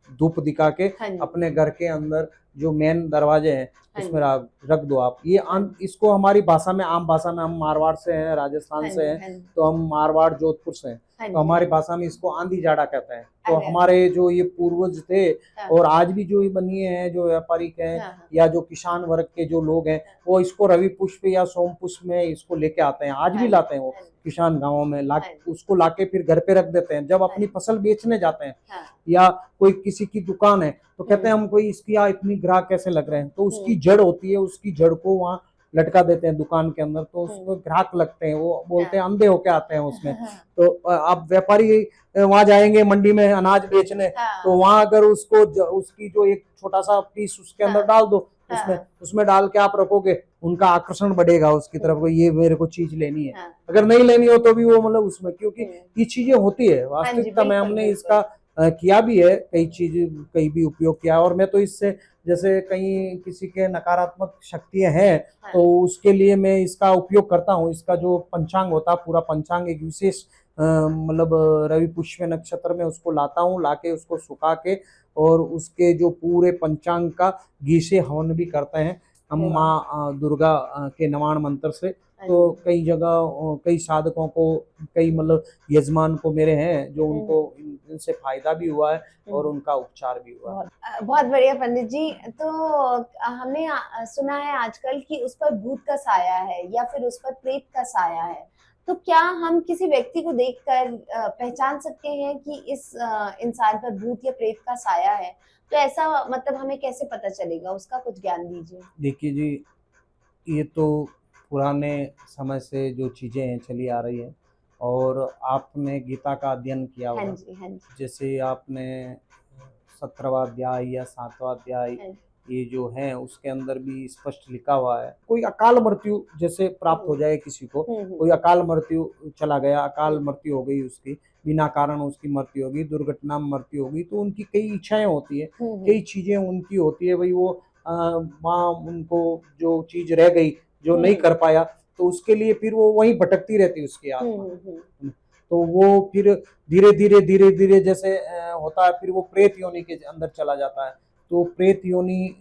धूप दिखा के अपने घर के अंदर जो मेन दरवाजे हैं उसमें रख दो आप। ये इसको हमारी भाषा में, आम भाषा में, हम मारवाड़ से हैं, राजस्थान से हैं, तो हम मारवाड़ जोधपुर से हैं, तो हमारी भाषा में इसको आंधी जाड़ा कहते हैं। तो हमारे जो ये पूर्वज थे और आज भी जो ये बनिए हैं, जो व्यापारिक हैं या जो किसान वर्ग के जो लोग हैं, वो इसको रवि पुष्प या सोम पुष्प में इसको लेके आते हैं, आज भी लाते हैं वो किसान गाँवों में उसको लाके फिर घर पे रख देते हैं। जब अपनी फसल बेचने जाते हैं या कोई किसी की दुकान है तो कहते हैं हमको इसकी इतनी ग्राहक कैसे लग रहे हैं, तो उसकी जड़ होती है, उसकी जड़ को वहाँ लटका देते हैं दुकान के अंदर, तो उसको ग्राहक लगते हैं, वो बोलते हैं अंधे होके आते हैं उसमें। तो आप व्यापारी वहां जाएंगे मंडी में अनाज बेचने, तो वहां अगर उसको उसकी जो एक छोटा सा पीस उसके अंदर डाल दो, उसमें डाल के आप रखोगे, उनका आकर्षण बढ़ेगा उसकी तरफ, ये मेरे को चीज लेनी है। अगर नहीं लेनी हो तो भी वो मतलब उसमें, क्योंकि ये चीजें होती है वास्तविकता में, हमने इसका किया भी है, कई भी उपयोग किया है। और मैं तो इससे जैसे कहीं किसी के नकारात्मक शक्तियां हैं तो उसके लिए मैं इसका उपयोग करता हूँ। इसका जो पंचांग होता है, पूरा पंचांग एक विशेष मतलब रवि पुष्य नक्षत्र में उसको लाता हूँ, लाके उसको सुखा के और उसके जो पूरे पंचांग का घी से हवन भी करते हैं हम माँ दुर्गा के नवाण मंत्र से। तो कई जगह कई साधकों को, कई मतलब यजमान को मेरे हैं जो उनको इनसे फायदा भी हुआ है और उनका उपचार भी हुआ है। बहुत बढ़िया पंडित जी। तो हमने सुना है आजकल कि उस पर भूत का साया है या फिर उस पर प्रेत का साया है, तो क्या हम किसी व्यक्ति को देखकर पहचान सकते हैं कि इस इंसान पर भूत या प्रेत का साया है? तो ऐसा मतलब हमें कैसे पता चलेगा, उसका कुछ ज्ञान दीजिए। देखिए जी, ये तो पुराने समय से जो चीजें हैं चली आ रही है, और आपने गीता का अध्ययन किया होगा। हाँ जी, हाँ जी। जैसे आपने 17वां अध्याय या 7वां अध्याय ये जो है उसके अंदर भी स्पष्ट लिखा हुआ है, कोई अकाल मृत्यु जैसे प्राप्त हो जाए किसी को, कोई अकाल मृत्यु चला गया, अकाल मृत्यु हो गई उसकी, बिना कारण उसकी मृत्यु होगी, दुर्घटना में मृत्यु होगी, तो उनकी कई इच्छाएं होती है, कई चीजें उनकी होती है भाई, वो वहाँ उनको जो चीज रह गई जो नहीं कर पाया, तो उसके लिए फिर वो वहीं भटकती रहती है उसकी आत्मा। तो वो फिर धीरे धीरे जैसे होता है, फिर वो प्रेत योनि के अंदर चला जाता है। तो प्रेत योनि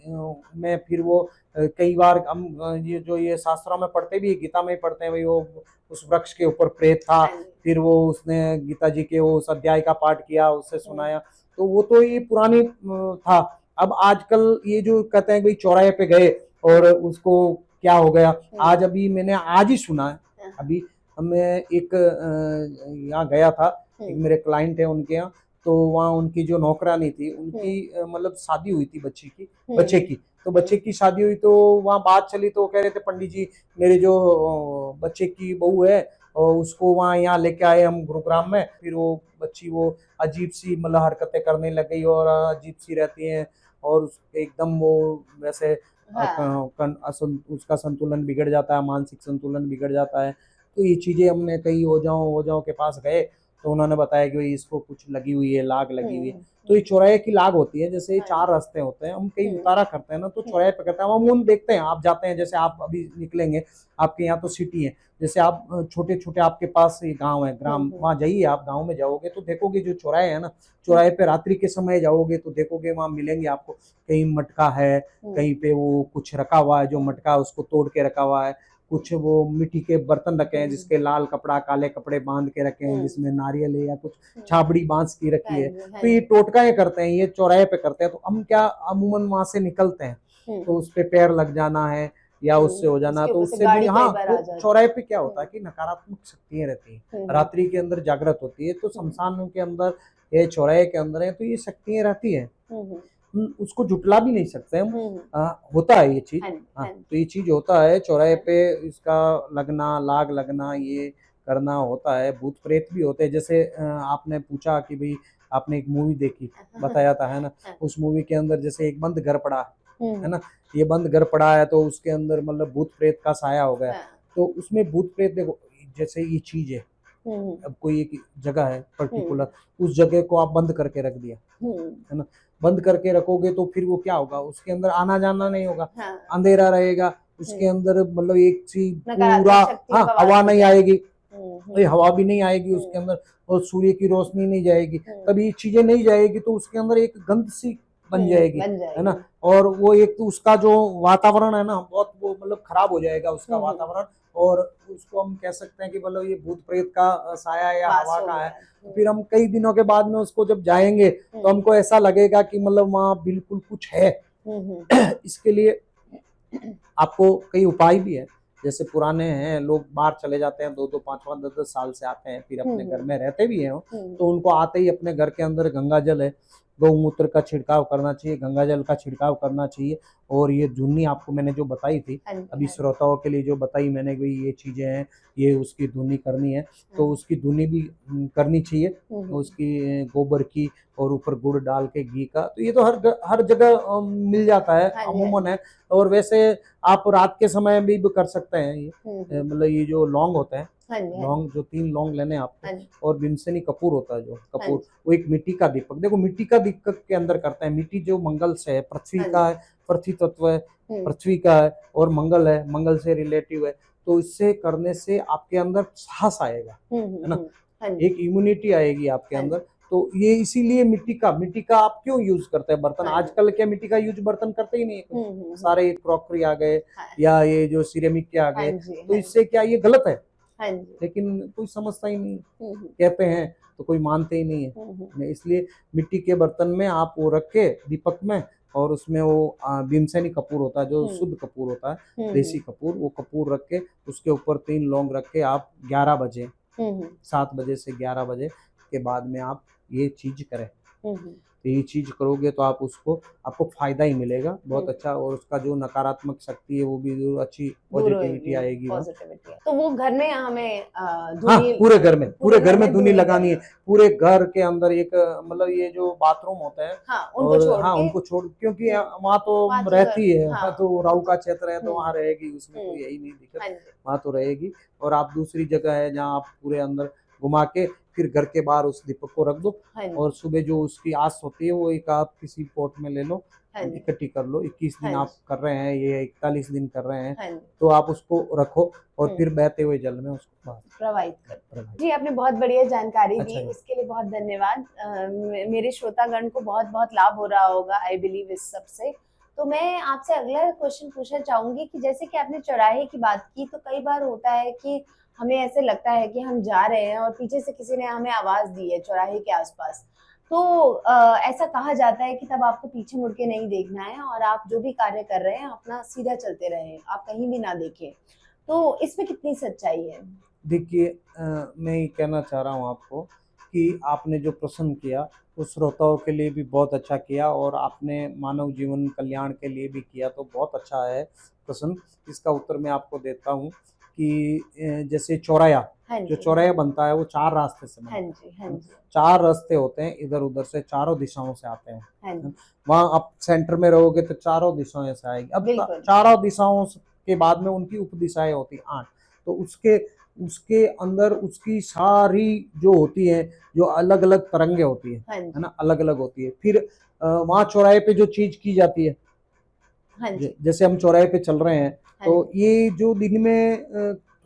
में फिर वो कई बार हम ये शास्त्रों में पढ़ते भी, गीता में पढ़ते हैं भाई, वो उस वृक्ष के ऊपर प्रेत था, फिर वो उसने गीता जी के वो उस अध्याय का पाठ किया, उससे सुनाया। तो वो तो ये पुरानी था। अब आजकल ये जो कहते हैं भाई चौराहे पे गए और उसको क्या हो गया, आज अभी मैंने आज ही सुना है, अभी मैं एक यहाँ गया था, एक मेरे क्लाइंट है उनके यहाँ, तो वहाँ उनकी जो नौकरानी थी उनकी मतलब शादी हुई थी बच्चे की, तो बच्चे की शादी हुई तो वहाँ बात चली, तो कह रहे थे पंडित जी मेरे जो बच्चे की बहू है और उसको वहाँ यहाँ लेके आए हम गुरुग्राम में, फिर वो बच्ची वो अजीब सी मतलब हरकतें करने लग गई और अजीब सी रहती हैं, और एकदम वो वैसे उसका संतुलन बिगड़ जाता है, मानसिक संतुलन बिगड़ जाता है। तो ये चीजें हमने कई ओझाओं के पास गए तो उन्होंने बताया कि भाई इसको कुछ लगी हुई है, लाग लगी हुई है। तो ये चौराहे की लाग होती है। जैसे ये हाँ। 4 रास्ते होते हैं, हम कहीं हम्म। उतारा करते हैं ना तो चौराहे पे करते हैं। हम अमूमन देखते हैं, आप जाते हैं, जैसे आप अभी निकलेंगे, आपके यहाँ तो सिटी है, जैसे आप छोटे छोटे आपके पास ये गांव है, ग्राम, वहाँ जाइए, आप गांव में जाओगे तो देखोगे जो चौराहे है ना, चौराहे पे रात्रि के समय जाओगे तो देखोगे वहाँ मिलेंगे आपको, कहीं मटका है, कहीं पे वो कुछ रखा हुआ है, जो मटका उसको तोड़ के रखा हुआ है, कुछ वो मिट्टी के बर्तन रखे हैं जिसके लाल कपड़ा काले कपड़े बांध के रखे हैं, जिसमें नारियल है या कुछ छाबड़ी बांस की रखी है। तो ये टोटकाएं करते हैं, ये चौराहे पे करते हैं। तो हम क्या अमूमन वहां से निकलते हैं तो उस पे पैर लग जाना है या उससे हो जाना, तो उससे भी हाँ, तो चौराहे पे क्या होता है कि नकारात्मक शक्तियां रहती हैं, रात्रि के अंदर जागृत होती है। तो शमशान के अंदर, ये चौराहे के अंदर है, तो ये शक्तियां रहती है, उसको जुटला भी नहीं सकते हम। होता है ये चीज। हाँ, तो ये चीज होता है चौराहे पे, इसका लगना, लाग लगना, ये करना होता है। भूत प्रेत भी होते हैं। जैसे आपने पूछा कि भाई आपने एक मूवी देखी, बताया था, है ना, उस मूवी के अंदर जैसे एक बंद घर पड़ा है ना, ये बंद घर पड़ा है तो उसके अंदर मतलब भूत प्रेत का साया हो गया। तो उसमें भूत प्रेत, देखो जैसे ये चीज है, अब कोई एक जगह है पर्टिकुलर, उस जगह को आप बंद करके रख दिया, है ना, बंद करके रखोगे तो फिर वो क्या होगा, उसके अंदर आना जाना नहीं होगा, अंधेरा रहेगा उसके अंदर, मतलब एक सी पूरा, हाँ, हवा नहीं आएगी, हवा भी नहीं आएगी उसके अंदर, और सूर्य की रोशनी नहीं जाएगी, तभी ये चीजें नहीं जाएगी तो उसके अंदर एक गंध सी बन जाएगी, है ना। और वो एक तो उसका जो वातावरण है ना, बहुत वो मतलब खराब हो जाएगा उसका वातावरण, और उसको हम कह सकते हैं कि मतलब ये भूत प्रेत का साया या हवा का है। तो फिर हम कई दिनों के बाद में उसको जब जाएंगे तो हमको ऐसा लगेगा कि मतलब वहाँ बिल्कुल कुछ है। इसके लिए आपको कई उपाय भी है। जैसे पुराने हैं लोग बाहर चले जाते हैं, 2-2, 5-5, 10-10 साल से आते हैं, फिर अपने घर में रहते भी हैं, तो उनको आते ही अपने घर के अंदर गंगा जल है, गौमूत्र का छिड़काव करना चाहिए, गंगा जल का छिड़काव करना चाहिए। और ये धुनी आपको मैंने जो बताई थी अभी श्रोताओं के लिए, जो बताई मैंने कि ये चीजें हैं, ये उसकी धुनी करनी है, तो उसकी धुनी भी करनी चाहिए, उसकी गोबर की, और ऊपर गुड़ डाल के घी का। तो ये तो हर जगह मिल जाता है अमूमन है। और वैसे आप रात के समय भी कर सकते हैं ये, मतलब ये जो लौंग होते हैं, लौंग जो 3 लौंग लेने आपको, और भीमसेनी कपूर होता है जो कपूर, वो एक मिट्टी का दीपक, देखो मिट्टी का दीपक के अंदर करते हैं। मिट्टी जो मंगल से है, पृथ्वी का है, पृथ्वी तत्व है, पृथ्वी का है, और मंगल है, मंगल से रिलेटिव है। तो इससे करने से आपके अंदर साहस आएगा, है ना, एक इम्यूनिटी आएगी आपके अंदर। तो ये इसीलिए मिट्टी का आप क्यों यूज करते हैं बर्तन, आजकल क्या मिट्टी का यूज बर्तन करते ही नहीं है, सारे क्रॉकरी आ गए या ये जो सिरेमिक के आ गए, तो इससे क्या ये गलत है, लेकिन कोई समझता ही नहीं, कहते हैं तो कोई मानते ही नहीं है। इसलिए मिट्टी के बर्तन में आप वो रख के दीपक में, और उसमें वो भीमसेनी कपूर होता है जो शुद्ध कपूर होता है, देसी कपूर, वो कपूर रख के उसके ऊपर 3 लौंग रख के आप 11 बजे, 7 बजे से 11 बजे के बाद में आप ये चीज करें। तो ये चीज करोगे तो आपको फायदा ही मिलेगा बहुत अच्छा, और उसका जो नकारात्मक शक्ति है वो भी अच्छी पॉजिटिविटी आएगी। तो वो घर में हमें हाँ, पूरे घर में धुनी लगानी है, पूरे घर के अंदर एक, मतलब ये जो बाथरूम होते हैं, हाँ उनको छोड़, क्योंकि वहाँ तो रहती है, वहाँ तो राहु का क्षेत्र है, तो वहाँ रहेगी, उसमें कोई यही नहीं दिक्कत, वहाँ तो रहेगी। और आप दूसरी जगह है जहाँ आप पूरे अंदर घुमा के फिर घर के बाहर उस दीपक को रख दो, और सुबह जो उसकी आस होती है वो एक आप किसी पोट में ले लो, इकट्ठी कर लो। 21 दिन आप कर रहे हैं, ये 41 दिन कर रहे हैं, तो आप उसको रखो और फिर बहते हुए जल में उसको प्रवाहित कर। जी, आपने बहुत बढ़िया जानकारी दी, इसके लिए बहुत धन्यवाद। मेरे श्रोतागण को बहुत बहुत लाभ हो रहा होगा, आई बिलीव, इस सब से। तो मैं आपसे अगला क्वेश्चन पूछना चाहूंगी कि जैसे कि आपने चौराहे की बात की, तो कई बार होता है कि हमें ऐसे लगता है कि हम जा रहे हैं और पीछे से किसी ने हमें आवाज दी है चौराहे के आसपास, तो ऐसा कहा जाता है कि तब आपको पीछे मुड़ के नहीं देखना है और आप जो भी कार्य कर रहे हैं अपना सीधा चलते रहें, आप कहीं भी ना देखें। तो इसमें कितनी सच्चाई है? देखिए, मैं ये कहना चाह रहा हूँ आपको कि आपने जो प्रश्न किया वो श्रोताओं के लिए भी बहुत अच्छा किया, और आपने मानव जीवन कल्याण के लिए भी किया, तो बहुत अच्छा है प्रश्न। इसका उत्तर मैं आपको देता हूँ कि जैसे चौराया, जो चौराया बनता है वो 4 रास्ते से बनता है। 4 रास्ते होते हैं, इधर उधर से, चारों दिशाओं से आते हैं। वहाँ आप सेंटर में रहोगे तो चारों दिशाओं से आएगी। अब चारों दिशाओं के बाद में उनकी उप दिशाएं होती 8, तो उसके उसके अंदर उसकी सारी जो होती है, जो अलग अलग तरंगे होती हाँ है जी। ना, अलग अलग होती है। फिर वहाँ चौराहे पे जो चीज की जाती है, हाँ जी। जैसे हम चौराहे पे चल रहे हैं, हाँ तो जी। ये जो दिन में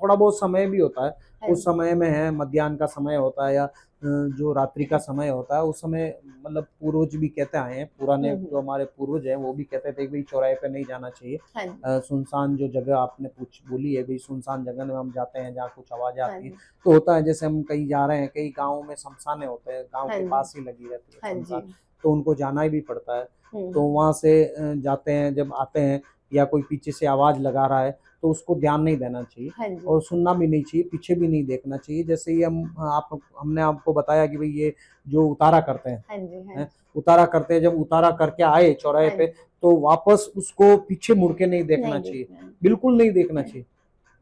थोड़ा बहुत समय भी होता है, हाँ उस जी। समय में है, मध्याह्न का समय होता है, या जो रात्रि का समय होता है, उस समय मतलब पूर्वज भी कहते आए हैं, पुराने जो हमारे पूर्वज हैं वो भी कहते थे भाई चौराहे पे नहीं जाना चाहिए। हाँ जी। सुनसान जो जगह आपने पूछ बोली है भाई, सुनसान जगह में हम जाते हैं जहाँ कुछ आवाज़ हाँ आती है, जी। तो होता है जैसे हम कहीं जा रहे हैं, कई गाँव में शमशाने होते हैं, गाँव हाँ के जी। पास ही लगी रहती है हाँ शमशान, जी। तो उनको जाना ही भी पड़ता है। तो हम्म। वहाँ से जाते हैं, जब आते हैं या कोई पीछे से आवाज़ लगा रहा है तो उसको ध्यान नहीं देना चाहिए हाँ जी। और सुनना भी नहीं चाहिए, पीछे भी नहीं देखना चाहिए। जैसे ही हमने आपको बताया कि भाई ये जो उतारा करते हैं, हाँ जी। हाँ हैं, जी। उतारा करते हैं, जब उतारा करके आए चौराहे हाँ पे, जी। तो वापस उसको पीछे मुड़ के नहीं देखना नहीं चाहिए, देखना है। बिल्कुल नहीं देखना चाहिए।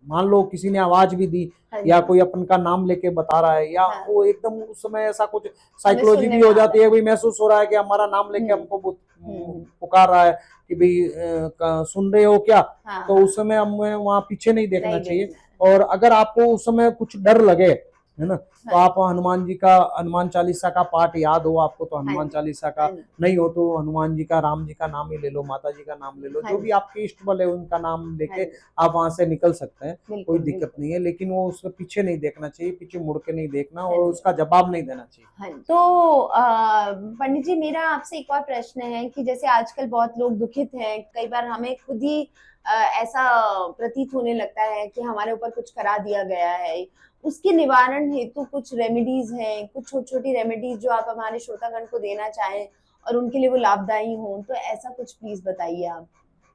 मान लो किसी ने आवाज भी दी हाँ या जी। कोई अपन का नाम लेके बता रहा है, या हाँ, वो एकदम उस समय ऐसा कुछ हमें साइकोलॉजी सुनने भी में हो आ जाती रहा है, है। भाई महसूस हो रहा है कि हमारा नाम लेके हुँ, हमको हुँ। पुकार रहा है कि भाई सुन रहे हो क्या, हाँ, तो हाँ, उस समय हमें वहाँ पीछे नहीं देखना नहीं चाहिए। देखना है। और अगर आपको उस समय कुछ डर लगे, है ना, तो हाँ आप जी। हनुमान चालीसा का पाठ याद हो आपको तो हाँ हनुमान जी। चालीसा का, हाँ जी। नहीं हो तो हनुमान जी का, राम जी का नाम ही ले लो, माता जी का नाम ले लो, हाँ जो जी। भी आपके इष्ट बल है उनका नाम हाँ लेके जी। आप वहां से निकल सकते हैं, कोई बिल्कुल, दिक्कत बिल्कुल। नहीं है। लेकिन वो उसके पीछे नहीं देखना चाहिए, पीछे मुड़ के नहीं देखना हाँ और जी। उसका जवाब नहीं देना चाहिए। हाँ जी। तो पंडित जी, मेरा आपसे एक और प्रश्न है कि जैसे आजकल बहुत लोग दुखित हैं, कई बार हमें खुद ही ऐसा प्रतीत होने लगता है कि हमारे ऊपर कुछ करा दिया गया है। उसके निवारण हेतु कुछ रेमेडीज हैं, कुछ छोटी-छोटी रेमेडीज जो आप हमारे श्रोतागण को देना चाहें और उनके लिए वो लाभदायी हों, तो ऐसा कुछ प्लीज़ बताइए आप?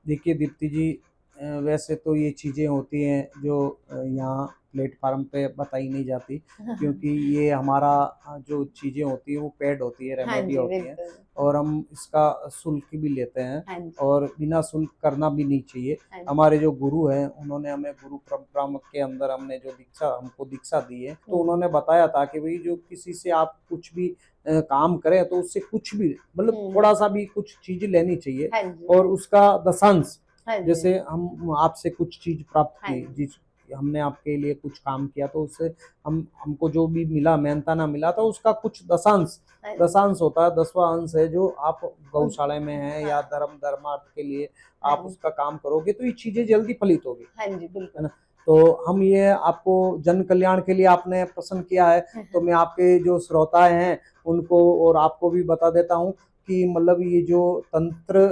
देखिए दीप्ति जी, वैसे तो ये चीज़ें होती हैं जो यहाँ प्लेटफार्म पे बताई नहीं जाती, क्योंकि ये हमारा जो चीज़ें होती हैं वो पेड होती है, हाँ रेमेडी जी, होती है, बिल्कुल। और हम इसका शुल्क भी लेते हैं, हाँ जी। और बिना शुल्क करना भी नहीं चाहिए। हाँ जी। हमारे जो गुरु हैं उन्होंने हमें गुरु परंपरा के अंदर हमने जो दीक्षा हमको दीक्षा दी है, तो हुँ। उन्होंने बताया था कि भाई जो किसी से आप कुछ भी काम करें तो उससे कुछ भी मतलब हुँ, थोड़ा हुँ। सा भी कुछ चीज़ लेनी चाहिए, हाँ जी, और हाँ जी। उसका दशांश, हाँ जी, जैसे हम आपसे कुछ चीज़ प्राप्त हाँ की, जी। जिस हमने आपके लिए कुछ काम किया, तो उससे हमको जो भी मिला, मेहनताना मिला, तो उसका कुछ दशांश हाँ जी। दशांश होता है, 10वां अंश है जो आप उद गौशाला में है या हाँ, धर्मार्थ के लिए हाँ आप जी। उसका काम करोगे तो ये चीज़ें जल्दी फलित होगी, हाँ जी, है बिल्कुल। ना। तो हम ये आपको जन कल्याण के लिए आपने प्रश्न किया है, तो मैं आपके जो श्रोताएं हैं उनको और आपको भी बता देता हूँ कि मतलब ये जो तंत्र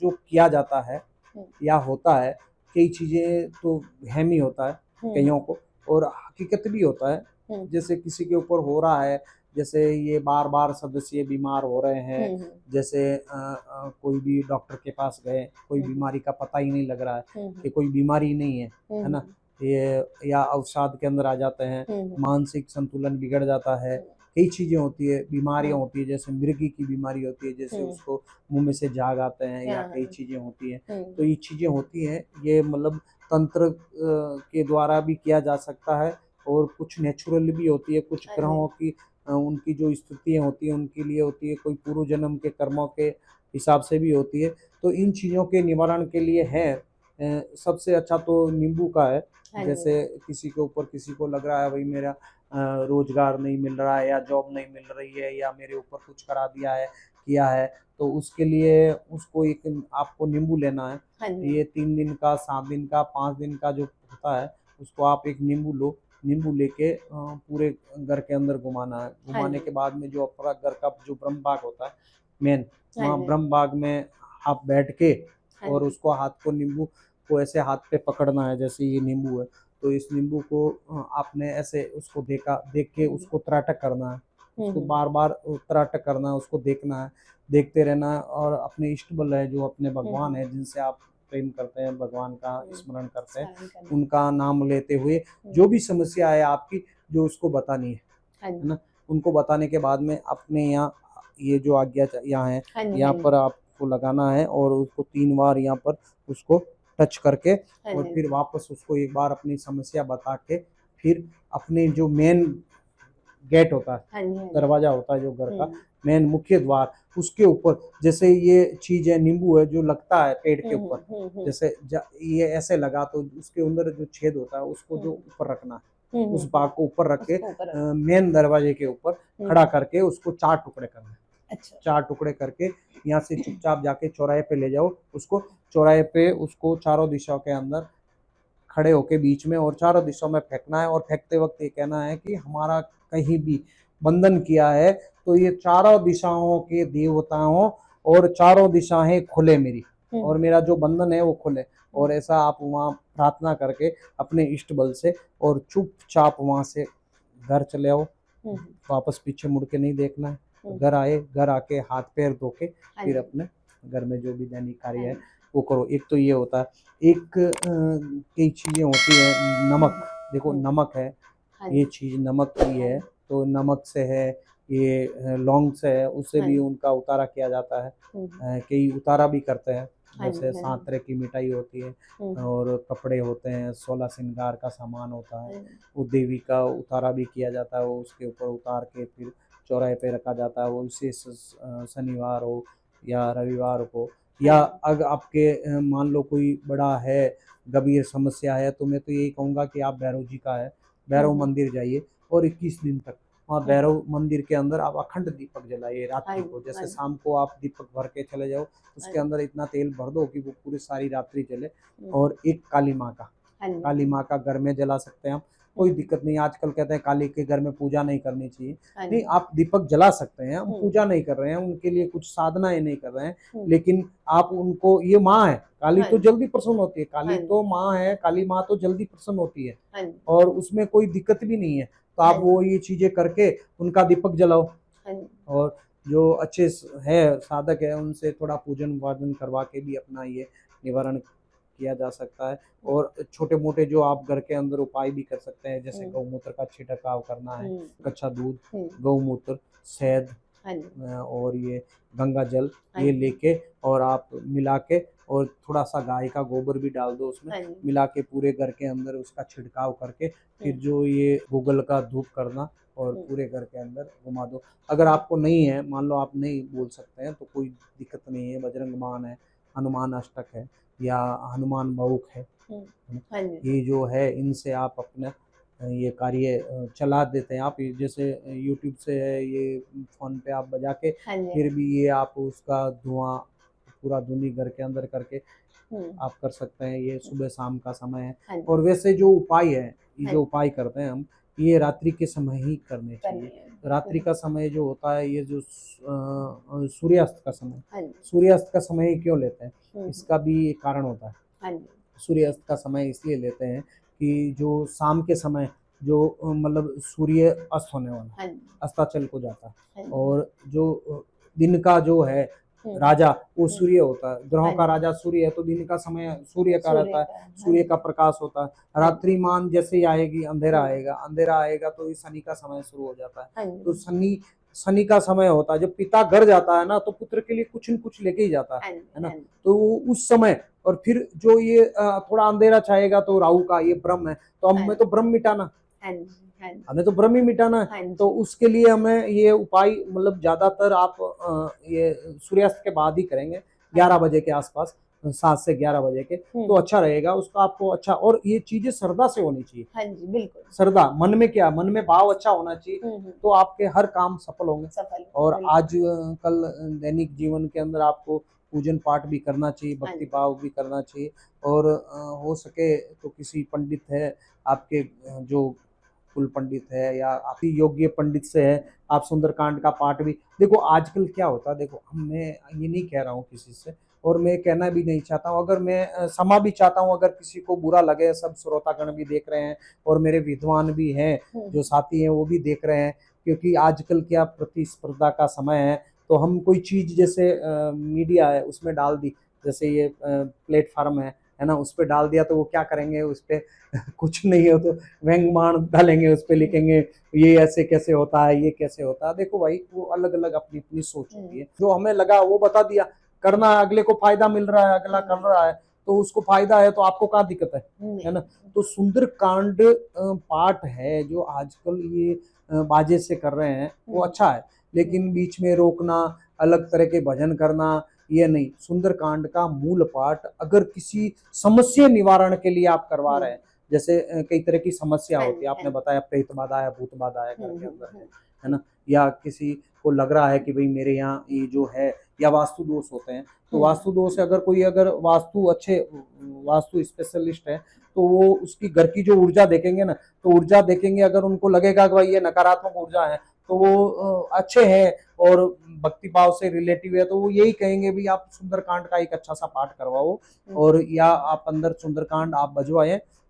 जो किया जाता है हुँ, या होता है, कई चीज़ें तो वहम ही होता है हुँ, कईयों हुँ, को, और हकीकत भी होता है। हुँ, जैसे किसी के ऊपर हो रहा है, जैसे ये बार बार सदस्य बीमार हो रहे हैं, हुँ, हुँ, जैसे कोई भी डॉक्टर के पास गए, कोई हुँ, बीमारी का पता ही नहीं लग रहा है हुँ, कि हुँ, कोई बीमारी नहीं हुँ, है ना, हुँ, ये या अवसाद के अंदर आ जाते हैं, हुँ, हुँ, मानसिक संतुलन बिगड़ जाता है, कई चीज़ें होती है, बीमारियाँ होती है, जैसे मिर्गी की बीमारी होती है, जैसे हुँ, उसको मुंह में से झाग आते हैं, या हाँ, कई हाँ, चीज़ें होती हैं। हुँ, तो ये चीज़ें होती हैं, ये मतलब तंत्र के द्वारा भी किया जा सकता है, और कुछ नेचुरल भी होती है, कुछ हाँ जी, ग्रहों की उनकी जो स्थितियाँ होती हैं उनके लिए होती है, कोई पूर्व जन्म के कर्मों के हिसाब से भी होती है। तो इन चीज़ों के निवारण के लिए है सबसे अच्छा तो नींबू का है। हाँ जी, जैसे किसी के ऊपर, किसी को लग रहा है भाई मेरा रोजगार नहीं मिल रहा है, या जॉब नहीं मिल रही है, या मेरे ऊपर कुछ करा दिया है, किया है, तो उसके लिए उसको एक आपको नींबू लेना है। हाँ जी, ये 3 दिन का, 7 दिन का, 5 दिन का जो होता है, उसको आप एक नींबू लो, नींबू लेके पूरे घर के अंदर घुमाना है। हाँ घुमाने जी, के बाद में जो अपना घर का जो ब्रह्म बाग होता है मेन, हाँ वहाँ जी, ब्रह्म बाग में आप बैठ के, हाँ और जी, उसको हाथ को नींबू को ऐसे हाथ पे पकड़ना है, जैसे ये नींबू है, तो इस नींबू को आपने ऐसे उसको देख के हुँ, हुँ, उसको तराटक करना है, हुँ, उसको हुँ, बार बार तराटक करना है, उसको देखना है, देखते रहना है, और अपने इष्ट बल है जो अपने हुँ, भगवान हुँ, है जिनसे आप प्रेम करते हैं, भगवान का हुँ, स्मरण करते हैं, स्मरण करना, उनका नाम लेते हुए हुँ, जो भी समस्या है आपकी, जो उसको बतानी हाँ है जी, ना, उनको बताने के बाद में अपने यहाँ ये जो आज्ञा यहाँ है, हाँ जी, हाँ यहाँ पर जी, आपको लगाना है, और उसको 3 बार यहाँ पर उसको टच करके, हाँ और जी, फिर वापस उसको एक बार अपनी समस्या बता के, फिर अपने जो मेन गेट होता है, हाँ जी, हाँ जी, दरवाजा होता है जो घर का, हुँ, मेन मुख्य द्वार, उसके ऊपर जैसे ये चीज़ है, नींबू है जो लगता है पेड़ के हुँ, ऊपर, हुँ, हुँ, हुँ, जैसे ये ऐसे लगा तो उसके अंदर जो छेद होता है उसको जो हुँ, ऊपर रखना है, उस बाघ को ऊपर रख के उसको ऊपर मेन दरवाजे के ऊपर खड़ा करके उसको 4 टुकड़े करने। अच्छा 4 टुकड़े करके यहाँ से चुपचाप जाके चौराहे पे ले जाओ उसको। चौराहे पे उसको चारों दिशाओं के अंदर खड़े होके बीच में और चारों दिशाओं में फेंकना है। और फेंकते वक्त ये कहना है कि हमारा कहीं भी बंधन किया है तो ये चारों दिशाओं के देवताओं और चारों दिशाएं खुले मेरी, और मेरा जो बंधन है वो खुले। और ऐसा आप वहाँ प्रार्थना करके अपने इष्ट बल से और चुपचाप वहाँ से घर चले आओ। वापस पीछे मुड़ के नहीं देखना है। घर आए, घर आके हाथ पैर धो के फिर अपने घर में जो भी दैनिक कार्य है वो करो। एक तो ये होता है। एक कई चीजें होती है, नमक, देखो नमक है, ये चीज नमक की है तो नमक से है, ये लौंग से है, उससे भी उनका उतारा किया जाता है। कई उतारा भी करते हैं, जैसे 7 तरह की मिठाई होती है और कपड़े होते हैं, 16 श्रृंगार का सामान होता है, वो देवी का उतारा भी किया जाता है। वो उसके ऊपर उतार के फिर चौराहे पे रखा जाता है। वो विशेष शनिवार हो या रविवार हो, या अगर आपके मान लो कोई बड़ा है गंभीर समस्या है तो मैं तो यही कहूँगा कि आप भैरव जी का है, भैरव मंदिर जाइए और 21 दिन तक वहाँ भैरव मंदिर के अंदर आप अखंड दीपक जलाइए रात्रि को। जैसे शाम को आप दीपक भर के चले जाओ, उसके अंदर इतना तेल भर दो कि वो पूरी सारी रात्रि चले। और एक काली माँ का घर में जला सकते हैं आप, कोई दिक्कत नहीं। आजकल कहते हैं काली के घर में पूजा नहीं करनी चाहिए, नहीं, आप दीपक जला सकते हैं। हम पूजा नहीं कर रहे हैं, उनके लिए कुछ साधनाएं नहीं कर रहे हैं, लेकिन आप उनको, ये माँ है काली तो जल्दी प्रसन्न होती है, काली तो माँ है, काली माँ तो जल्दी प्रसन्न होती है और उसमें कोई दिक्कत भी नहीं है। तो आप वो ये चीजें करके उनका दीपक जलाओ। और जो अच्छे है साधक है उनसे थोड़ा पूजन वाजन करवा के भी अपना ये निवारण किया जा सकता है। और छोटे मोटे जो आप घर के अंदर उपाय भी कर सकते हैं, जैसे गौमूत्र का छिड़काव करना है, कच्चा दूध, गौमूत्र, शहद और ये गंगा जल, ये लेके और आप मिला के और थोड़ा सा गाय का गोबर भी डाल दो उसमें, मिला के पूरे घर के अंदर उसका छिड़काव करके फिर जो ये गूगल का धूप करना और पूरे घर के अंदर घुमा दो। अगर आपको नहीं है, मान लो आप नहीं बोल सकते हैं तो कोई दिक्कत नहीं है, बजरंग मान है, हनुमान अष्टक है या हनुमान बहुक है, ये जो है इनसे आप अपना ये कार्य चला देते हैं। आप जैसे यूट्यूब से है, ये फोन पे आप बजा के फिर भी ये आप उसका धुआं पूरा धुनी घर के अंदर करके आप कर सकते हैं। ये सुबह शाम का समय है। और वैसे जो उपाय है, ये जो उपाय करते हैं हम, ये रात्रि के समय ही करने चाहिए। रात्रि का समय जो होता है, ये जो सूर्यास्त का समय, सूर्यास्त का समय क्यों लेते हैं, इसका भी एक कारण होता है। सूर्यास्त का समय इसलिए लेते हैं कि जो शाम के समय जो मतलब सूर्य अस्त होने वाला, अस्ताचल को जाता है, और जो दिन का जो है राजा वो सूर्य होता है, ग्रहों का राजा सूर्य है, तो दिन का समय सूर्य का रहता है, सूर्य का प्रकाश होता है। रात्रिमान जैसे ही आएगी अंधेरा आएगा, अंधेरा आएगा तो ये शनि का समय शुरू हो जाता है। तो शनि का समय होता है, जब पिता घर जाता है ना तो पुत्र के लिए कुछ न कुछ लेके ही जाता है ना। तो उस समय और फिर जो ये थोड़ा अंधेरा छाएगा तो राहु का ये ब्रह्म है, तो हमें तो ब्रह्म मिटाना, हमें तो ब्रह्म ही मिटाना है। तो उसके लिए हमें ये उपाय मतलब ज्यादातर आप ये सूर्यास्त के बाद ही करेंगे, 11 बजे के आसपास, 7 से 11 बजे के, तो अच्छा रहेगा उसका आपको अच्छा। और ये चीजें श्रद्धा से होनी चाहिए। बिल्कुल श्रद्धा, मन में क्या, मन में भाव अच्छा होना चाहिए, तो आपके हर काम सफल होंगे। और आज कल दैनिक जीवन के अंदर आपको पूजन पाठ भी करना चाहिए, भक्ति भाव भी करना चाहिए। और हो सके तो किसी पंडित है आपके जो कुल पंडित है या आपकी योग्य पंडित से है, आप सुंदरकांड का पाठ भी देखो। आजकल क्या होता है, देखो मैं ये नहीं कह रहा हूँ किसी से, और मैं कहना भी नहीं चाहता हूँ, अगर मैं क्षमा भी चाहता हूँ अगर किसी को बुरा लगे। सब श्रोतागण भी देख रहे हैं और मेरे विद्वान भी हैं जो साथी हैं वो भी देख रहे हैं, क्योंकि आजकल क्या प्रतिस्पर्धा का समय है। तो हम कोई चीज जैसे मीडिया है उसमें डाल दी, जैसे ये प्लेटफार्म है ना, उस पर डाल दिया तो वो क्या करेंगे, उस पर कुछ नहीं हो तो व्यंग्यमान डालेंगे, उस पर लिखेंगे ये ऐसे कैसे होता है, ये कैसे होता है। देखो भाई, वो अलग अलग अपनी अपनी सोच होती है। जो हमें लगा वो बता दिया, करना अगले को फायदा मिल रहा है, अगला कर रहा है तो उसको फायदा है, तो आपको क्या दिक्कत है ना। तो सुंदरकांड पाठ है जो आजकल ये बाजे से कर रहे हैं वो अच्छा है, लेकिन बीच में रोकना, अलग तरह के भजन करना, ये नहीं। सुंदरकांड का मूल पाठ अगर किसी समस्या निवारण के लिए आप करवा रहे हैं, जैसे कई तरह की समस्या हाँ होती है, जी, आपने हाँ जी। बताया प्रेत बाधा है, भूत बाधा है, घर के अंदर हुँ। है ना, या किसी को लग रहा है कि भाई मेरे यहाँ ये जो है, या वास्तु दोष होते हैं, तो हुँ, वास्तु दोष अगर कोई अगर वास्तु अच्छे वास्तु स्पेशलिस्ट है, तो वो उसकी घर की जो ऊर्जा देखेंगे ना, तो ऊर्जा देखेंगे, अगर उनको लगेगा कि भाई ये नकारात्मक ऊर्जा है, तो वो अच्छे हैं और भक्ति भाव से रिलेटिव है, तो वो यही कहेंगे भी आप सुंदरकांड का एक अच्छा सा पाठ करवाओ, हुँ, और या आप अंदर सुंदरकांड आप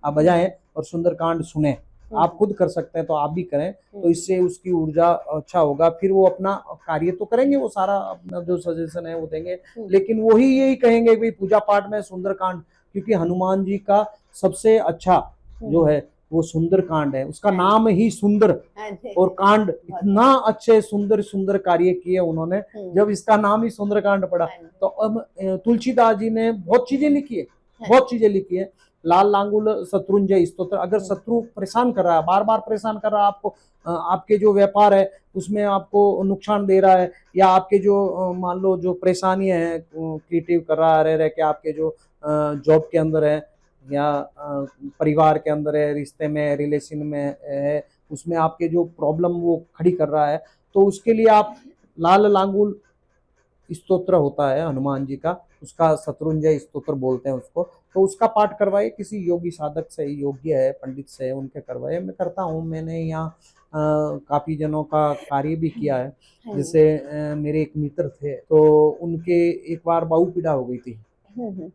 बजाएं और सुंदरकांड सुने। हुँ, आप खुद कर सकते हैं तो आप भी करें, तो हुँ, इससे उसकी ऊर्जा अच्छा होगा, फिर वो अपना कार्य तो करेंगे, वो सारा अपना जो सजेशन है वो देंगे, हुँ, लेकिन वही यही कहेंगे कि पूजा पाठ में सुंदरकांड, क्योंकि हनुमान जी का सबसे अच्छा जो हुँ। है वो सुंदरकांड है, उसका हाँ जी, नाम ही सुंदर, हाँ जी, और कांड बहुत इतना अच्छे सुंदर सुंदर कार्य किए उन्होंने, हुँ, जब इसका नाम ही सुंदरकांड पड़ा। हाँ जी, तो अब तुलसीदास जी ने बहुत चीजें लिखी है, हाँ बहुत चीजें लिखी है। लाल लांगुल शत्रुंजय स्तोत्र, अगर हुँ, शत्रु परेशान कर रहा है, बार बार परेशान कर रहा है आपको, आपके जो व्यापार है उसमें आपको नुकसान दे रहा है, या आपके जो मान लो जो परेशानियां हैं क्रिएटिव कर रहा है, रह रह के आपके जो जॉब के अंदर है, या परिवार के अंदर है, रिश्ते में, रिलेशन में है, उसमें आपके जो प्रॉब्लम वो खड़ी कर रहा है, तो उसके लिए आप लाल लांगुल स्तोत्र होता है हनुमान जी का, उसका शत्रुंजय स्तोत्र बोलते हैं उसको, तो उसका पाठ करवाए किसी योगी साधक से, योग्य है पंडित से, उनके करवाए। मैं करता हूँ, मैंने यहाँ काफी जनों का कार्य भी किया है। हाँ जी, जैसे मेरे एक मित्र थे, तो उनके एक बार बहुपीड़ा हो गई थी, हुँ,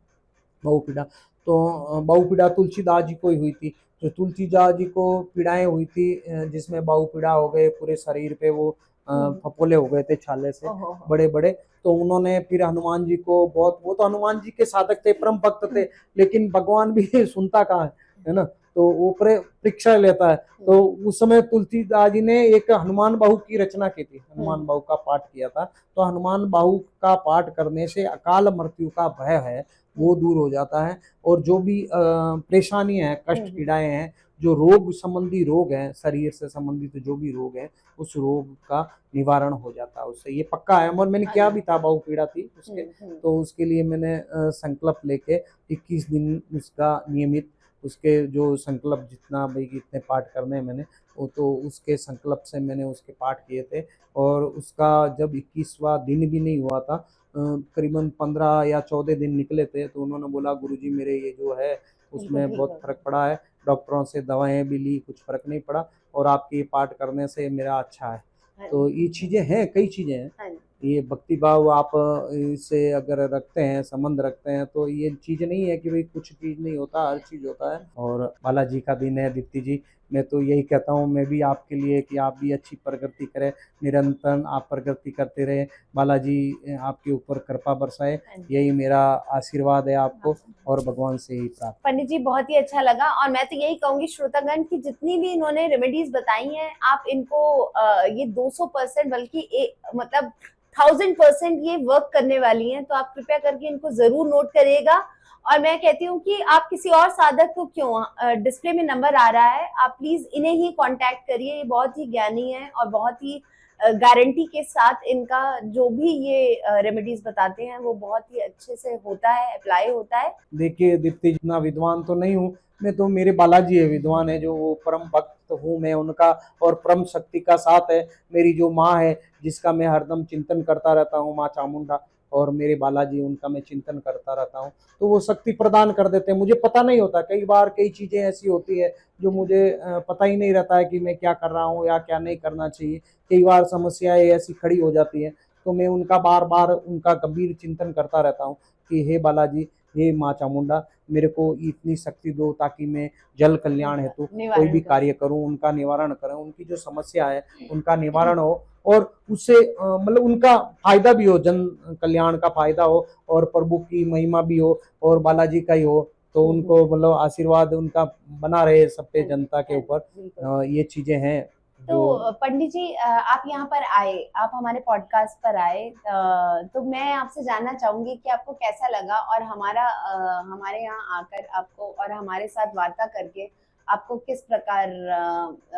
बहुपीड़ा, तो बहुपीड़ा तुलसीदास जी को ही हुई थी। जो तुलसीदास जी को पीड़ाएं हुई थी, जिसमें बहुपीड़ा हो गए, पूरे शरीर पे वो हुँ, फपोले हो गए थे छाले से ओह हो हो! बड़े बड़े, तो उन्होंने फिर हनुमान जी को बहुत, वो तो हनुमान जी के साधक थे, परम भक्त थे, लेकिन भगवान भी सुनता कहाँ है ना, तो वो परीक्षा लेता है। तो उस समय तुलसीदास जी ने एक हनुमान बाहु की रचना की थी, हनुमान हुँ, बाहु का पाठ किया था। तो हनुमान बाहु का पाठ करने से अकाल मृत्यु का भय है हुँ, वो दूर हो जाता है, और जो भी परेशानियां हैं, हुँ, कष्ट पीड़ाएं हैं, जो रोग संबंधी रोग हैं, शरीर से संबंधित जो भी रोग हैं, उस रोग का निवारण हो जाता है उससे, ये पक्का है। और मैंने हाँ किया जी, भी था, बहु पीड़ा थी उसके, हुँ, तो उसके लिए मैंने संकल्प लेके 21 दिन उसका नियमित, उसके जो संकल्प जितना भाई इतने पाठ करने हैं मैंने, वो तो उसके संकल्प से मैंने उसके पाठ किए थे। और उसका जब 21वां दिन भी नहीं हुआ था, करीबन 15 या 14 दिन निकले थे, तो उन्होंने बोला गुरुजी मेरे ये जो है बिल्कुल उसमें ठीक बहुत हो गया। फर्क पड़ा है, डॉक्टरों से दवाएं भी ली, कुछ फर्क नहीं पड़ा, और आपके ये पाठ करने से मेरा अच्छा है। हाँ तो जी, ये चीज़ें हैं, कई चीज़ें हैं, हाँ जी, ये भक्ति भाव आप इससे अगर रखते हैं, संबंध रखते हैं, तो ये चीज़ नहीं है कि भाई कुछ चीज़ नहीं होता, हर चीज़ होता है। और बालाजी का दिन है दीप्ति जी, मैं तो यही कहता हूँ, मैं भी आपके लिए कि आप भी अच्छी प्रगति करें, निरंतर आप प्रगति करते रहें, बालाजी आपके ऊपर कृपा बरसाए, हाँ जी, यही मेरा आशीर्वाद है आपको, हाँ। और भगवान से ही प्रार्थना। पंडित जी बहुत ही अच्छा लगा और मैं तो यही कहूंगी श्रोतागण की जितनी भी इन्होंने रेमेडीज बताई हैं आप इनको ये 200% बल्कि मतलब 1000% ये वर्क करने वाली हैं तो आप कृपया करके इनको जरूर नोट करिएगा और मैं कहती हूँ कि आप किसी और साधक को क्यों डिस्प्ले में नंबर आ रहा है आप प्लीज इन्हें ही कांटेक्ट करिए ये बहुत ही ज्ञानी है और बहुत ही गारंटी के साथ इनका जो भी ये रेमेडीज बताते हैं वो बहुत ही अच्छे से होता है अप्लाई होता है देखिए दीप्ति जितना विद्वान तो नहीं हूँ मैं, तो मेरे बालाजी है विद्वान है, जो वो परम भक्त हूँ मैं उनका, और परम शक्ति का साथ है मेरी जो माँ है, जिसका मैं हरदम चिंतन करता रहता हूँ, माँ चामुंडा, और मेरे बालाजी उनका मैं चिंतन करता रहता हूँ, तो वो शक्ति प्रदान कर देते हैं। मुझे पता नहीं होता, कई बार कई चीज़ें ऐसी होती है जो मुझे पता ही नहीं रहता है कि मैं क्या कर रहा हूँ या क्या नहीं करना चाहिए, कई बार समस्याएं ऐसी खड़ी हो जाती हैं, तो मैं उनका बार बार उनका गंभीर चिंतन करता रहता हूँ कि हे बालाजी, हे माँ चामुंडा, मेरे को इतनी शक्ति दो ताकि मैं जल कल्याण हेतु कोई भी निवारण कर कार्य करूं, उनका निवारण करूं, उनकी जो समस्या है उनका निवारण हो, और उससे मतलब उनका फायदा भी हो, जन कल्याण का फायदा हो, और प्रभु की महिमा भी हो, और बालाजी का ही हो, तो उनको मतलब आशीर्वाद उनका बना रहे सब पे, हाँ जी, जनता के हाँ ऊपर। जी, बिल्कुल। ये चीजें हैं तो जो। पंडित जी आप यहाँ पर आए, आप हमारे पॉडकास्ट पर आए तो मैं आपसे जानना चाहूंगी कि आपको कैसा लगा और हमारे यहाँ आकर आपको और हमारे साथ वार्ता करके आपको किस प्रकार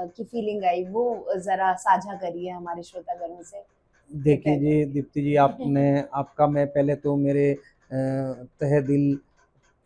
की फीलिंग आई वो जरा साझा करिए हमारे श्रोतागणों से देखिए कृपया जी करके। दीप्ति जी, आपने आपका मैं पहले तो मेरे तहे दिल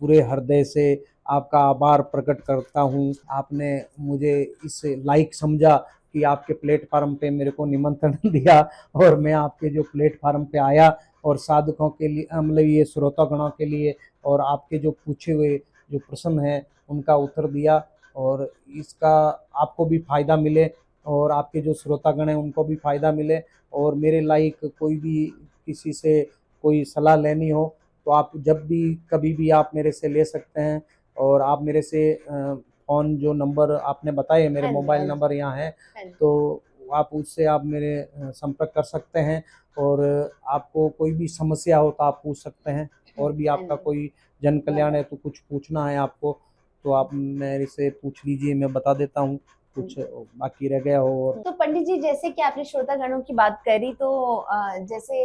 पूरे हृदय से आपका आभार प्रकट करता हूँ। आपने मुझे इस लायक समझा कि आपके प्लेटफार्म पे मेरे को निमंत्रण दिया और मैं आपके जो प्लेटफार्म पे आया और साधकों के लिए, मतलब ये श्रोतागणों के लिए, और आपके जो पूछे हुए जो प्रश्न हैं उनका उत्तर दिया, और इसका आपको भी फ़ायदा मिले और आपके जो श्रोतागण हैं उनको भी फ़ायदा मिले। और मेरे लायक कोई भी किसी से कोई सलाह लेनी हो तो आप जब भी कभी भी आप मेरे से ले सकते हैं। और आप मेरे से फ़ोन, जो नंबर आपने बताए मेरे हाँ जी, मोबाइल हाँ जी, नंबर यहाँ है, हाँ जी, तो आप उससे आप मेरे संपर्क कर सकते हैं। और आपको कोई भी समस्या हो तो आप पूछ सकते हैं, और भी हाँ आपका जी। कोई जन कल्याण है तो कुछ पूछना है आपको तो आप मेरे से पूछ लीजिए, मैं बता देता हूँ कुछ बाकी रह गया हो। और तो पंडित जी, जैसे कि आपने श्रोतागणों की बात करी, तो जैसे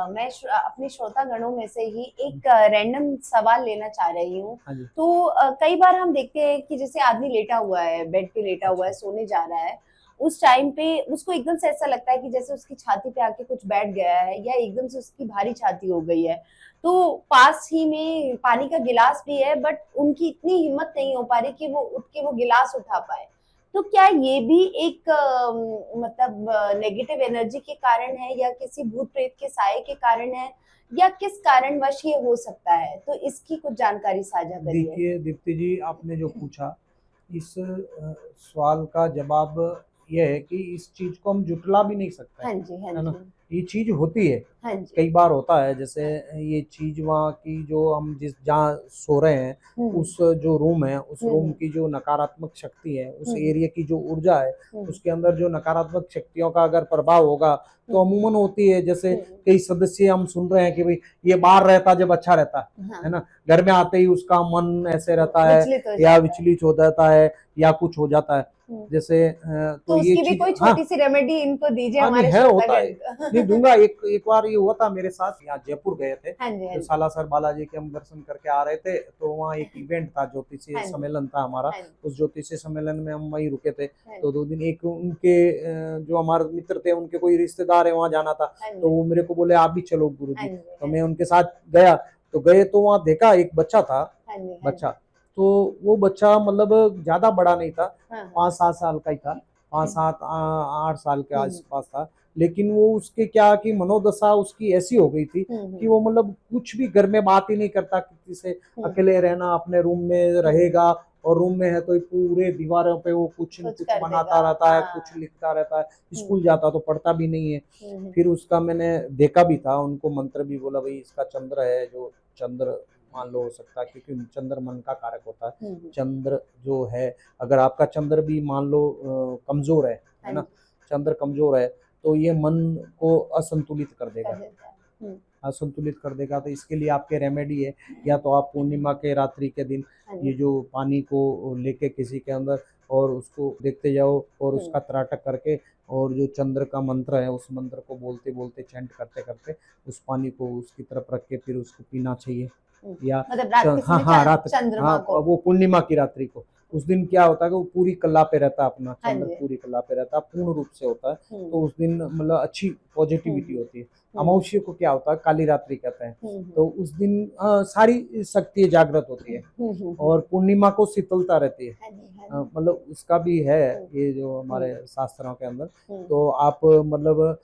मैं अपने श्रोतागणों में से ही एक रैंडम सवाल लेना चाह रही हूँ। हाँ जी। तो कई बार हम देखते हैं कि जैसे आदमी लेटा हुआ है, बेड पे लेटा हुआ है, अच्छा। सोने जा रहा है, उस टाइम पे उसको एकदम से ऐसा लगता है कि जैसे उसकी छाती पे आके कुछ बैठ गया है, या एकदम से उसकी भारी छाती हो गई है। तो पास ही में पानी का गिलास भी है, बट उनकी इतनी हिम्मत नहीं हो पा रही कि वो उठ के वो गिलास उठा पाए। तो क्या ये भी एक मतलब नेगेटिव एनर्जी के कारण है, या किसी भूत प्रेत के साए के कारण है, या किस कारणवश ये हो सकता है? तो इसकी कुछ जानकारी साझा करिए। देखिए दीप्ति जी, आपने जो पूछा, इस सवाल का जवाब ये है कि इस चीज़ को हम जुटला भी नहीं सकते, हाँ जी, हाँ है ना? जी। ये चीज़ होती है, हाँ जी। कई बार होता है। जैसे हाँ। ये चीज़ वहाँ की, जो हम जिस जहाँ सो रहे हैं, हुँ, उस जो रूम है, उस हुँ, रूम हुँ, की जो नकारात्मक शक्ति है, उस हुँ, एरिया की जो ऊर्जा है, हुँ, उसके अंदर जो नकारात्मक शक्तियों का अगर प्रभाव होगा तो हुँ, अमूमन होती है। जैसे हुँ, कई सदस्य हम सुन रहे हैं कि भाई ये बाहर रहता जब अच्छा रहता है हाँ, ना? घर में आते ही उसका मन ऐसे रहता है, विचलित हो या जाता है। विचलित हो जाता है, या कुछ हो जाता है। हुँ, जैसे तो तो ये उसकी भी चीज़, कोई हाँ, छोटी-सी रेमेडी इनको दीजिए, हाँ, नहीं हमारे है, होता है। श्रोतागण नहीं को। दूँगा, एक एक बार ये हुआ था मेरे साथ, यहाँ जयपुर गए थे, हाँ जी, हाँ तो जी। सालासर बालाजी के हम दर्शन करके आ रहे थे, तो वहाँ एक इवेंट था, ज्योतिषीय हाँ जी, सम्मेलन था हमारा। हाँ जी, उस ज्योतिषीय सम्मेलन में हम वहीं रुके थे, हाँ तो जी, 2 दिन, एक उनके जो हमारे मित्र थे, उनके कोई रिश्तेदार है, वहाँ जाना था, हाँ तो जी, वो मेरे को बोले, "आप भी चलो हाँ गुरुजी।" जी, तो हाँ मैं जी, उनके साथ गया, तो गए तो वहाँ देखा एक बच्चा था, हाँ जी, हाँ जी। बच्चा, तो वो बच्चा मतलब ज़्यादा बड़ा नहीं था, हाँ, हाँ। 5-7 साल का ही था, 5-7 8 साल के हुँ, आस-पास था। लेकिन वो उसके क्या कि मनोदशा उसकी ऐसी हो गई थी हुँ, कि हुँ, वो मतलब कुछ भी घर में बात ही नहीं करता किसी से, हुँ, अकेले रहना, अपने रूम में हुँ, रहेगा, और रूम में है तो ये पूरे दीवारों पे वो कुछ न कुछ कुछ कर देगा। बनाता रहता है, कुछ हाँ। लिखता रहता है। हुँ, स्कूल जाता तो पढ़ता भी नहीं है। हुँ, हुँ, फिर उसका मैंने देखा भी था, उनको मंत्र भी बोला, भई इसका चंद्र है, जो चंद्र मान लो हो सकता है, क्योंकि चंद्र मन का कारक होता है। हुँ, हुँ। चंद्र जो है, अगर आपका चंद्र भी मान लो कमज़ोर हाँ है ना? जी, चंद्र कमज़ोर है, तो ये मन को असंतुलित कर कर देगा। देता है। हुँ, असंतुलित कर देगा, तो इसके लिए आपके रेमेडी है, या तो आप पूर्णिमा के रात्रि के दिन हाँ ये जी। जो पानी को लेके किसी के अंदर, और उसको देखते जाओ, और हुँ, उसका त्राटक करके, और जो चंद्र का मंत्र है उस मंत्र को बोलते बोलते, चैंट करते करते, उस पानी को उसकी तरफ रख के फिर उसको पीना चाहिए। हुँ। या मतलब रात के हाँ समय हाँ, रात, हाँ, चंद्रमा को। वो पूर्णिमा की रात्रि को, उस दिन क्या होता है कि वो पूरी कला पे रहता है, अपना हाँ चंद्र जी। पूरी कला पे रहता है, पूर्ण रूप से होता है। हुँ, तो उस दिन मतलब अच्छी हुँ, पॉजिटिविटी हुँ, होती है। हुँ, अमावस्या को क्या होता है, काली रात्रि कहते हैं। हुँ, हुँ, तो उस दिन सारी शक्ति जागृत होती है, हुँ, हुँ, हुँ। और पूर्णिमा को शीतलता रहती है। हाँ जी, हाँ जी। मतलब उसका भी है, हुँ, ये जो हुँ, हमारे शास्त्रों के अंदर। हुँ, तो आप मतलब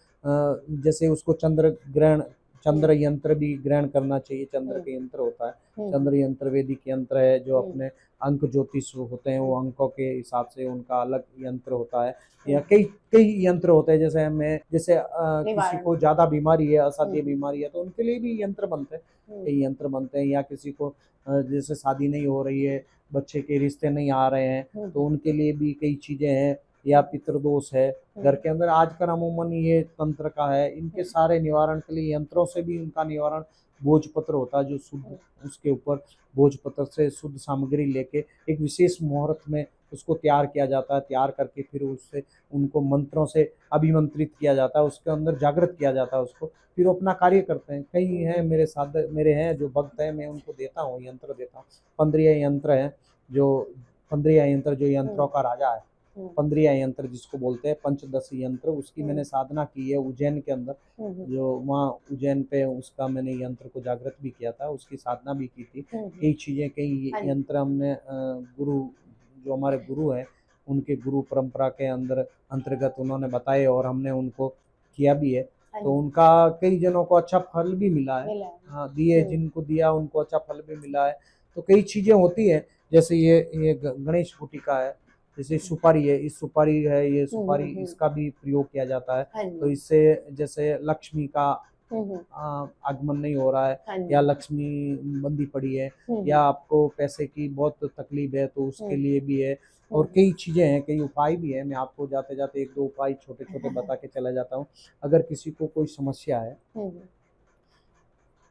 जैसे उसको चंद्र ग्रहण, हुँ, चंद्र यंत्र भी ग्रहण करना चाहिए। चंद्र हुँ, के यंत्र होता है, हुँ, हुँ, चंद्र यंत्र वैदिक यंत्र है, जो हुँ, अपने अंक ज्योतिष होते हैं, हुँ, वो अंकों के हिसाब से उनका अलग यंत्र होता है। या हुँ। कई कई यंत्र होते हैं, जैसे हमें, जैसे किसी निवारण। को ज़्यादा बीमारी है, हुँ, असाध्य हुँ, बीमारी है, तो उनके लिए भी यंत्र बनते हैं, हुँ, कई यंत्र बनते हैं। या किसी को जैसे शादी नहीं हो रही है, बच्चे के रिश्ते नहीं आ रहे हैं, हुँ, तो हुँ, उनके लिए भी कई चीज़ें हैं। या हुँ, पितृदोष है हुँ, घर के अंदर, आजकल अमूमन ये तंत्र का है, इनके हुँ, सारे निवारण के लिए यंत्रों से भी उनका निवारण, भोजपत्र होता है जो शुद्ध, हुँ, उसके ऊपर भोजपत्र से शुद्ध सामग्री लेके एक विशेष मुहूर्त में उसको तैयार किया जाता है, तैयार करके फिर उससे उनको मंत्रों से अभिमंत्रित किया जाता है, उसके अंदर जागृत किया जाता है उसको, फिर वो अपना कार्य करते हैं। कई हुँ, हैं मेरे साथ, मेरे हैं जो भक्त हैं, मैं उनको देता हूँ, यंत्र देता हूँ। 15 यंत्र हैं, जो 15 यंत्र जो हुँ, यंत्रों का राजा है, पंद्रिया यंत्र जिसको बोलते हैं, पंचदशी यंत्र, उसकी मैंने साधना की है उज्जैन के अंदर। जो वहाँ उज्जैन पे उसका मैंने यंत्र को जागृत भी किया था, उसकी साधना भी की थी। कई चीज़ें, कई यंत्र हमने गुरु, जो हमारे गुरु हैं, उनके गुरु परंपरा के अंतर्गत उन्होंने बताए और हमने उनको किया भी है। तो उनका कई जनों को अच्छा फल भी मिला है। हाँ, दिए जिनको दिया उनको अच्छा फल भी मिला है। तो कई चीज़ें होती हैं, जैसे ये गणेश गुटिका है, जैसे सुपारी है, इस सुपारी है, ये सुपारी, इसका भी प्रयोग किया जाता है। तो इससे जैसे लक्ष्मी का आगमन नहीं हो रहा है, या लक्ष्मी बंदी पड़ी है, या आपको पैसे की बहुत तकलीफ है, तो उसके लिए भी है। और कई चीज़ें हैं, कई उपाय भी है। मैं आपको जाते जाते एक दो उपाय छोटे छोटे बता के चला जाता हूँ। अगर किसी को कोई समस्या है,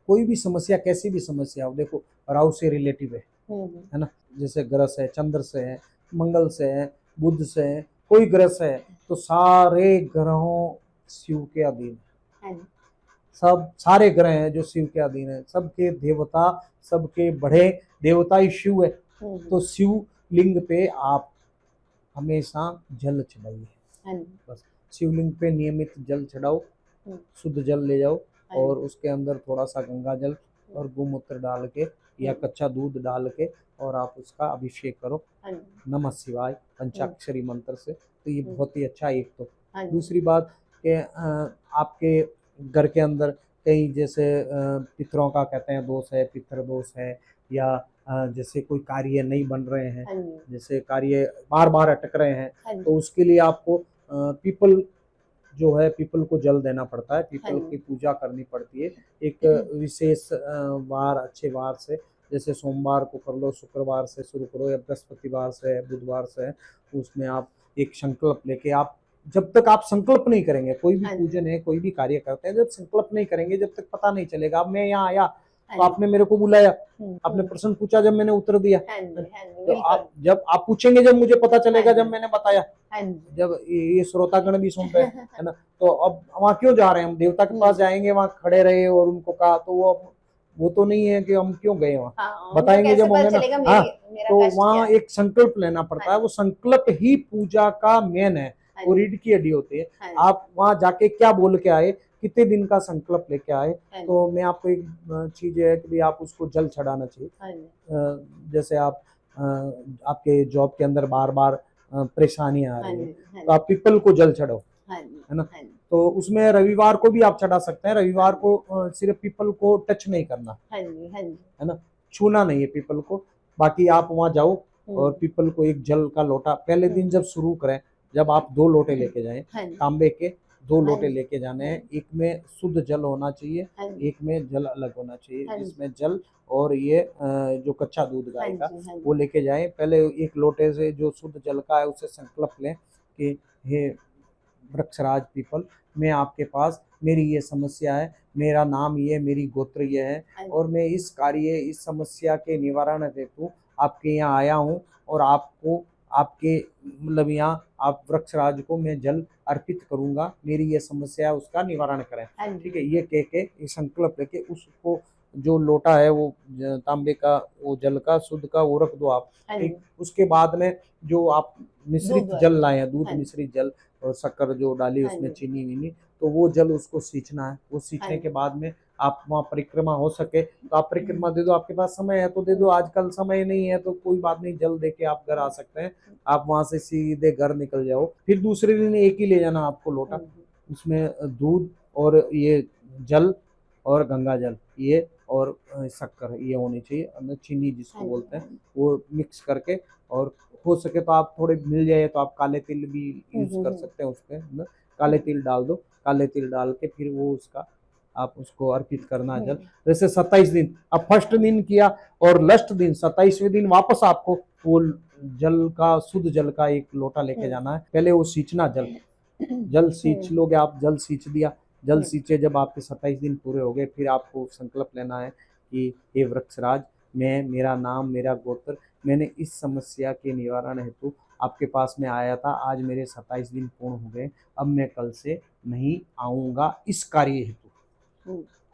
कोई भी समस्या, कैसी भी समस्या हो, देखो राहु से रिलेटिव है ना, जैसे ग्रह से, चंद्र से है, मंगल से है, बुध से है, कोई ग्रह से है, तो सारे ग्रहों शिव के अधीन है। सब सारे ग्रह हैं जो शिव के अधीन है, सबके देवता, सबके बड़े देवता ही शिव है। तो शिव लिंग पे आप हमेशा जल चढ़ाइए, बस शिवलिंग पे नियमित जल चढ़ाओ, शुद्ध जल ले जाओ, और उसके अंदर थोड़ा सा गंगा जल और गोमूत्र डाल के या कच्चा दूध डाल के और आप उसका अभिषेक करो नमः शिवाय पंचाक्षरी मंत्र से। तो ये बहुत ही अच्छा एक। तो दूसरी बात कि आपके घर के अंदर कई जैसे पितरों का कहते हैं दोष है, पितर दोष है, या जैसे कोई कार्य नहीं बन रहे हैं, जैसे कार्य बार बार अटक रहे हैं, तो उसके लिए आपको पीपल जो है, पीपल को जल देना पड़ता है, पीपल की पूजा करनी पड़ती है एक विशेष वार, अच्छे वार से, जैसे सोमवार को कर लो, शुक्रवार से शुरू करो, या बृहस्पतिवार से, बुधवार से। उसमें आप एक संकल्प लेके, आप जब तक आप संकल्प नहीं करेंगे, कोई भी पूजन है, कोई भी कार्य करते हैं, जब संकल्प नहीं करेंगे, जब तक पता नहीं चलेगा। अब मैं यहाँ आया तो आपने मेरे को बुलाया, आपने प्रश्न पूछा, जब मैंने उत्तर दिया, तो आप जब आप पूछेंगे, जब मुझे पता चलेगा, जब मैंने बताया, जब ये श्रोतागण भी सुनते हैं, है ना, तो अब वहाँ क्यों जा रहे हैं हम? देवता के पास जाएंगे, वहाँ खड़े रहे और उनको कहा, तो वो तो नहीं है कि हम क्यों गए वहाँ, बताएंगे जब होंगे ना। हाँ, तो वहाँ एक संकल्प लेना पड़ता है, वो संकल्प ही पूजा का मेन है, वो रीढ़ की हड्डी होती है। आप वहाँ जाके क्या बोल के आए, कितने दिन का संकल्प लेके आए, तो मैं आपको एक चीज है कि आप उसको जल चढ़ाना चाहिए। जैसे आप आपके जॉब के अंदर बार बार परेशानियां आ रही है, तो आप पीपल को जल चढ़ाओ, है ना। तो उसमें रविवार को भी आप चढ़ा सकते हैं। रविवार को सिर्फ पीपल को टच नहीं करना, है ना, छूना नहीं है पीपल को। बाकी आप वहां जाओ और पीपल को एक जल का लोटा, पहले दिन जब शुरू करें, जब आप 2 लोटे लेके जाएं, तांबे के 2 लोटे लेके जाने हैं। एक में शुद्ध जल होना चाहिए, एक में जल अलग होना चाहिए, जिसमें जल और ये जो कच्चा दूध गाय का, वो लेके जाएं। पहले एक लोटे से जो शुद्ध जल का है उससे संकल्प लें कि हे वृक्षराज पीपल, मैं आपके पास, मेरी ये समस्या है, मेरा नाम ये, मेरी गोत्र ये है, और मैं इस कार्य, इस समस्या के निवारण हेतु आपके यहाँ आया हूँ, और आपको, आपके मतलब यहाँ आप वृक्षराज को मैं जल अर्पित करूंगा, मेरी ये समस्या है, उसका निवारण करें। ठीक है, ये कह के, ये संकल्प लेके उसको जो लोटा है वो तांबे का, वो जल का शुद्ध का, वो रख दो आप। ठीक, उसके बाद में जो आप मिश्रित जल लाए हैं, दूध मिश्रित जल और शक्कर जो डाली उसमें, चीनी वीनी, तो वो जल उसको सींचना है। वो सींचने के बाद में आप वहाँ परिक्रमा हो सके तो आप परिक्रमा दे दो, आपके पास समय है तो दे दो, आजकल समय नहीं है तो कोई बात नहीं, जल दे के आप घर आ सकते हैं। आप वहां से सीधे घर निकल जाओ। फिर दूसरे दिन एक ही ले जाना आपको लोटा, उसमें दूध और ये जल और गंगा जल ये और शक्कर ये होनी चाहिए, चीनी जिसको बोलते हैं, वो मिक्स करके, और हो सके तो आप थोड़े मिल जाए तो आप काले तिल भी यूज कर सकते हैं उसमें, काले तिल डाल दो। काले तिल डाल के फिर वो उसका आप उसको अर्पित करना जल। जैसे 27 दिन, अब फर्स्ट दिन किया और लास्ट दिन 27वें दिन वापस आपको वो जल का, शुद्ध जल का एक लोटा लेके जाना है। पहले वो सींचना जल सींच लोगे आप, जल सींच दिया, जल सींचे जब आपके 27 दिन पूरे हो गए, फिर आपको संकल्प लेना है कि हे वृक्षराज, मैं, मेरा नाम, मेरा गोत्र, मैंने इस समस्या के निवारण हेतु आपके पास में आया था, आज मेरे 27 दिन पूर्ण हो गए, अब मैं कल से नहीं आऊँगा इस कार्य हेतु।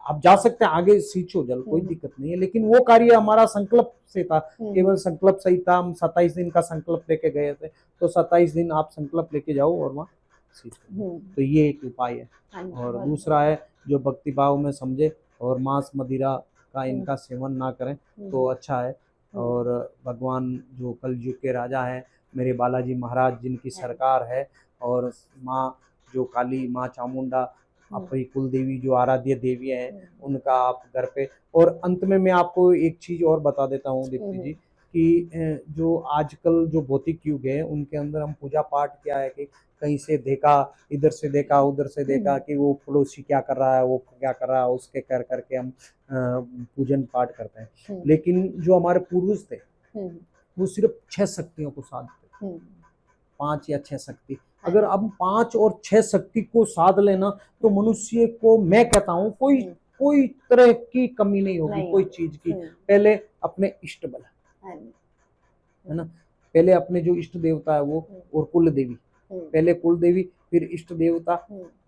आप जा सकते हैं आगे सींचो जल, कोई दिक्कत नहीं है, लेकिन वो कार्य हमारा संकल्प से था, केवल संकल्प सही था। हम 27 दिन का संकल्प लेके गए थे, तो 27 दिन आप संकल्प लेके जाओ और वहाँ सींचो। तो ये एक उपाय है। और दूसरा है जो भक्ति भाव में समझे और मांस मदिरा का इनका सेवन ना करें तो अच्छा है। और भगवान जो कलयुग के राजा हैं मेरे बालाजी महाराज जिनकी सरकार है, और माँ जो काली माँ चामुंडा आपकी कुल देवी जो आराध्य देवी हैं उनका आप घर पे। और अंत में मैं आपको एक चीज और बता देता हूँ दीप्ति जी कि जो आजकल जो भौतिक युग है उनके अंदर हम पूजा पाठ क्या है कि कहीं से देखा, इधर से देखा, उधर से देखा कि वो पड़ोसी क्या कर रहा है, वो क्या कर रहा है, उसके कर करके हम पूजन पाठ करते हैं। लेकिन जो हमारे पूर्वज थे वो सिर्फ 6 शक्तियों को साधते, 5 या 6 शक्ति। अगर हम 5 और 6 शक्ति को साध लेना तो मनुष्य को, मैं कहता हूँ, कोई तरह की कमी नहीं होगी कोई चीज की। पहले अपने इष्ट बल है ना, पहले अपने जो इष्ट देवता है वो, और कुल देवी, पहले कुल देवी फिर इष्ट देवता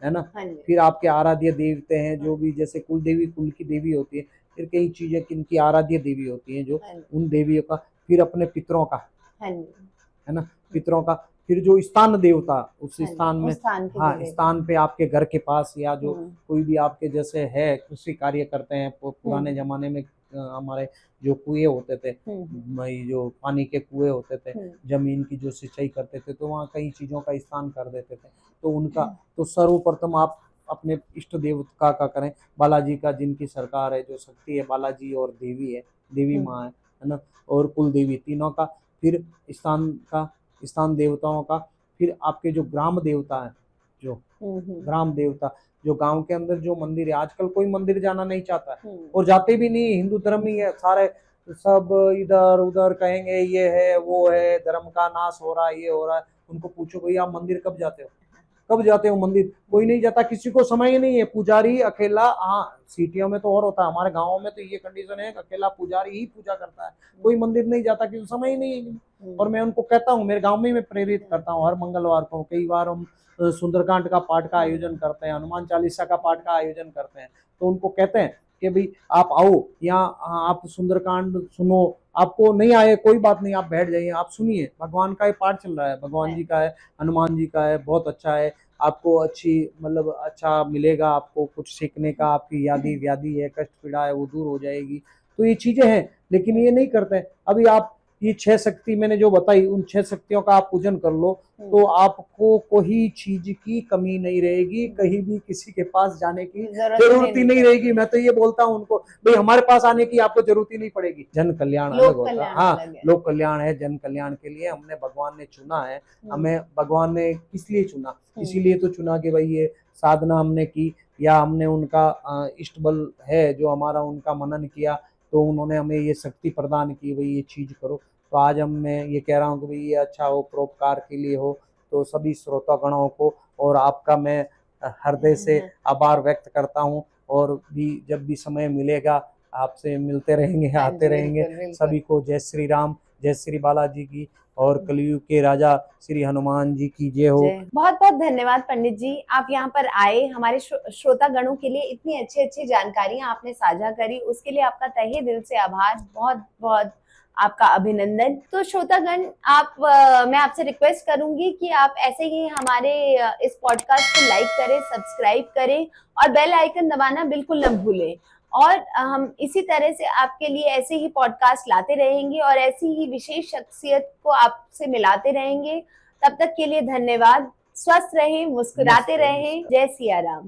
है ना, फिर आपके आराध्य देवते हैं जो भी, जैसे कुल देवी कुल की देवी होती है, फिर कई चीजें किनकी आराध्य देवी होती हैं जो उन देवियों का, फिर अपने पितरों का है ना, पितरों का, फिर जो स्थान देवता उस स्थान में, हाँ स्थान पे आपके घर के पास या जो कोई भी आपके जैसे है कृषि कार्य करते हैं। पुराने जमाने में हमारे जो कुएं होते थे, जो पानी के कुएं होते थे, जमीन की जो सिंचाई करते थे, तो वहाँ कई चीजों का स्थान कर देते थे। तो उनका तो सर्वप्रथम आप अपने इष्ट देवता का करें, बालाजी का जिनकी सरकार है, जो शक्ति है बालाजी और देवी है, देवी माँ है ना, और कुल देवी, तीनों का। फिर स्थान देवताओं का, फिर आपके जो ग्राम देवता है, जो ग्राम देवता जो गांव के अंदर जो मंदिर है, आजकल कोई मंदिर जाना नहीं चाहता है और जाते भी नहीं, हिंदू धर्म ही है सारे, सब इधर उधर कहेंगे ये है वो है, धर्म का नाश हो रहा है, ये हो रहा है। उनको पूछो भैया आप मंदिर कब जाते हो, कब जाते हो मंदिर? कोई नहीं जाता, किसी को समय ही नहीं है, पुजारी अकेला। हाँ सिटियों में तो और होता है, हमारे गाँव में तो ये कंडीशन है अकेला पुजारी ही पूजा करता है, कोई मंदिर नहीं जाता, किसी समय ही नहीं है। और मैं उनको कहता हूँ, मेरे गाँव में मैं प्रेरित करता हूँ, हर मंगलवार को कई बार हम सुंदरकांड का पाठ का आयोजन करते हैं, हनुमान चालीसा का पाठ का आयोजन करते हैं। तो उनको कहते हैं कि भाई आप आओ यहाँ, आप सुंदरकांड सुनो, आपको नहीं आए कोई बात नहीं, आप बैठ जाइए, आप सुनिए, भगवान का ये पाठ चल रहा है, भगवान जी का है, हनुमान जी का है, बहुत अच्छा है, आपको अच्छी मतलब अच्छा मिलेगा, आपको कुछ सीखने का, आपकी यादी व्याधि है, कष्ट पीड़ा है वो दूर हो जाएगी। तो ये चीजें हैं, लेकिन ये नहीं करते। अभी आप ये 6 शक्ति मैंने जो बताई, उन 6 शक्तियों का आप पूजन कर लो तो आपको कोई चीज की कमी नहीं रहेगी, कहीं भी किसी के पास जाने की जरूरत ही नहीं रहेगी। मैं तो ये बोलता हूँ उनको, भाई हमारे पास आने की आपको जरूरत ही नहीं पड़ेगी। जन कल्याण अलग होता है, हाँ लोक कल्याण है, जन कल्याण के लिए हमने भगवान ने चुना है। हमें भगवान ने किस लिए चुना? इसीलिए तो चुना कि भाई ये साधना हमने की, या हमने उनका इष्ट बल है जो हमारा, उनका मनन किया, तो उन्होंने हमें ये शक्ति प्रदान की, भाई ये चीज करो। तो आज हम मैं ये कह रहा हूँ कि भाई ये अच्छा हो, परोपकार के लिए हो। तो सभी श्रोतागणों को और आपका मैं हृदय से आभार व्यक्त करता हूँ, और भी जब भी समय मिलेगा आपसे मिलते रहेंगे, आते रहेंगे। सभी को जय श्री राम, जय श्री बालाजी की, और कलयुग के राजा श्री हनुमान जी की जय हो। बहुत बहुत धन्यवाद पंडित जी, आप यहाँ पर आए, हमारे श्रोतागणों के लिए इतनी अच्छी अच्छी जानकारियां आपने साझा करी, उसके लिए आपका तहे दिल से आभार, बहुत बहुत आपका अभिनंदन। तो श्रोतागण, मैं आपसे रिक्वेस्ट करूंगी कि आप ऐसे ही हमारे इस पॉडकास्ट को लाइक करें, सब्सक्राइब करें और बेल आइकन दबाना बिल्कुल न भूलें। और हम इसी तरह से आपके लिए ऐसे ही पॉडकास्ट लाते रहेंगे और ऐसी ही विशेष शख्सियत को आपसे मिलाते रहेंगे। तब तक के लिए धन्यवाद। स्वस्थ रहें, मुस्कुराते रहें। जय सिया राम।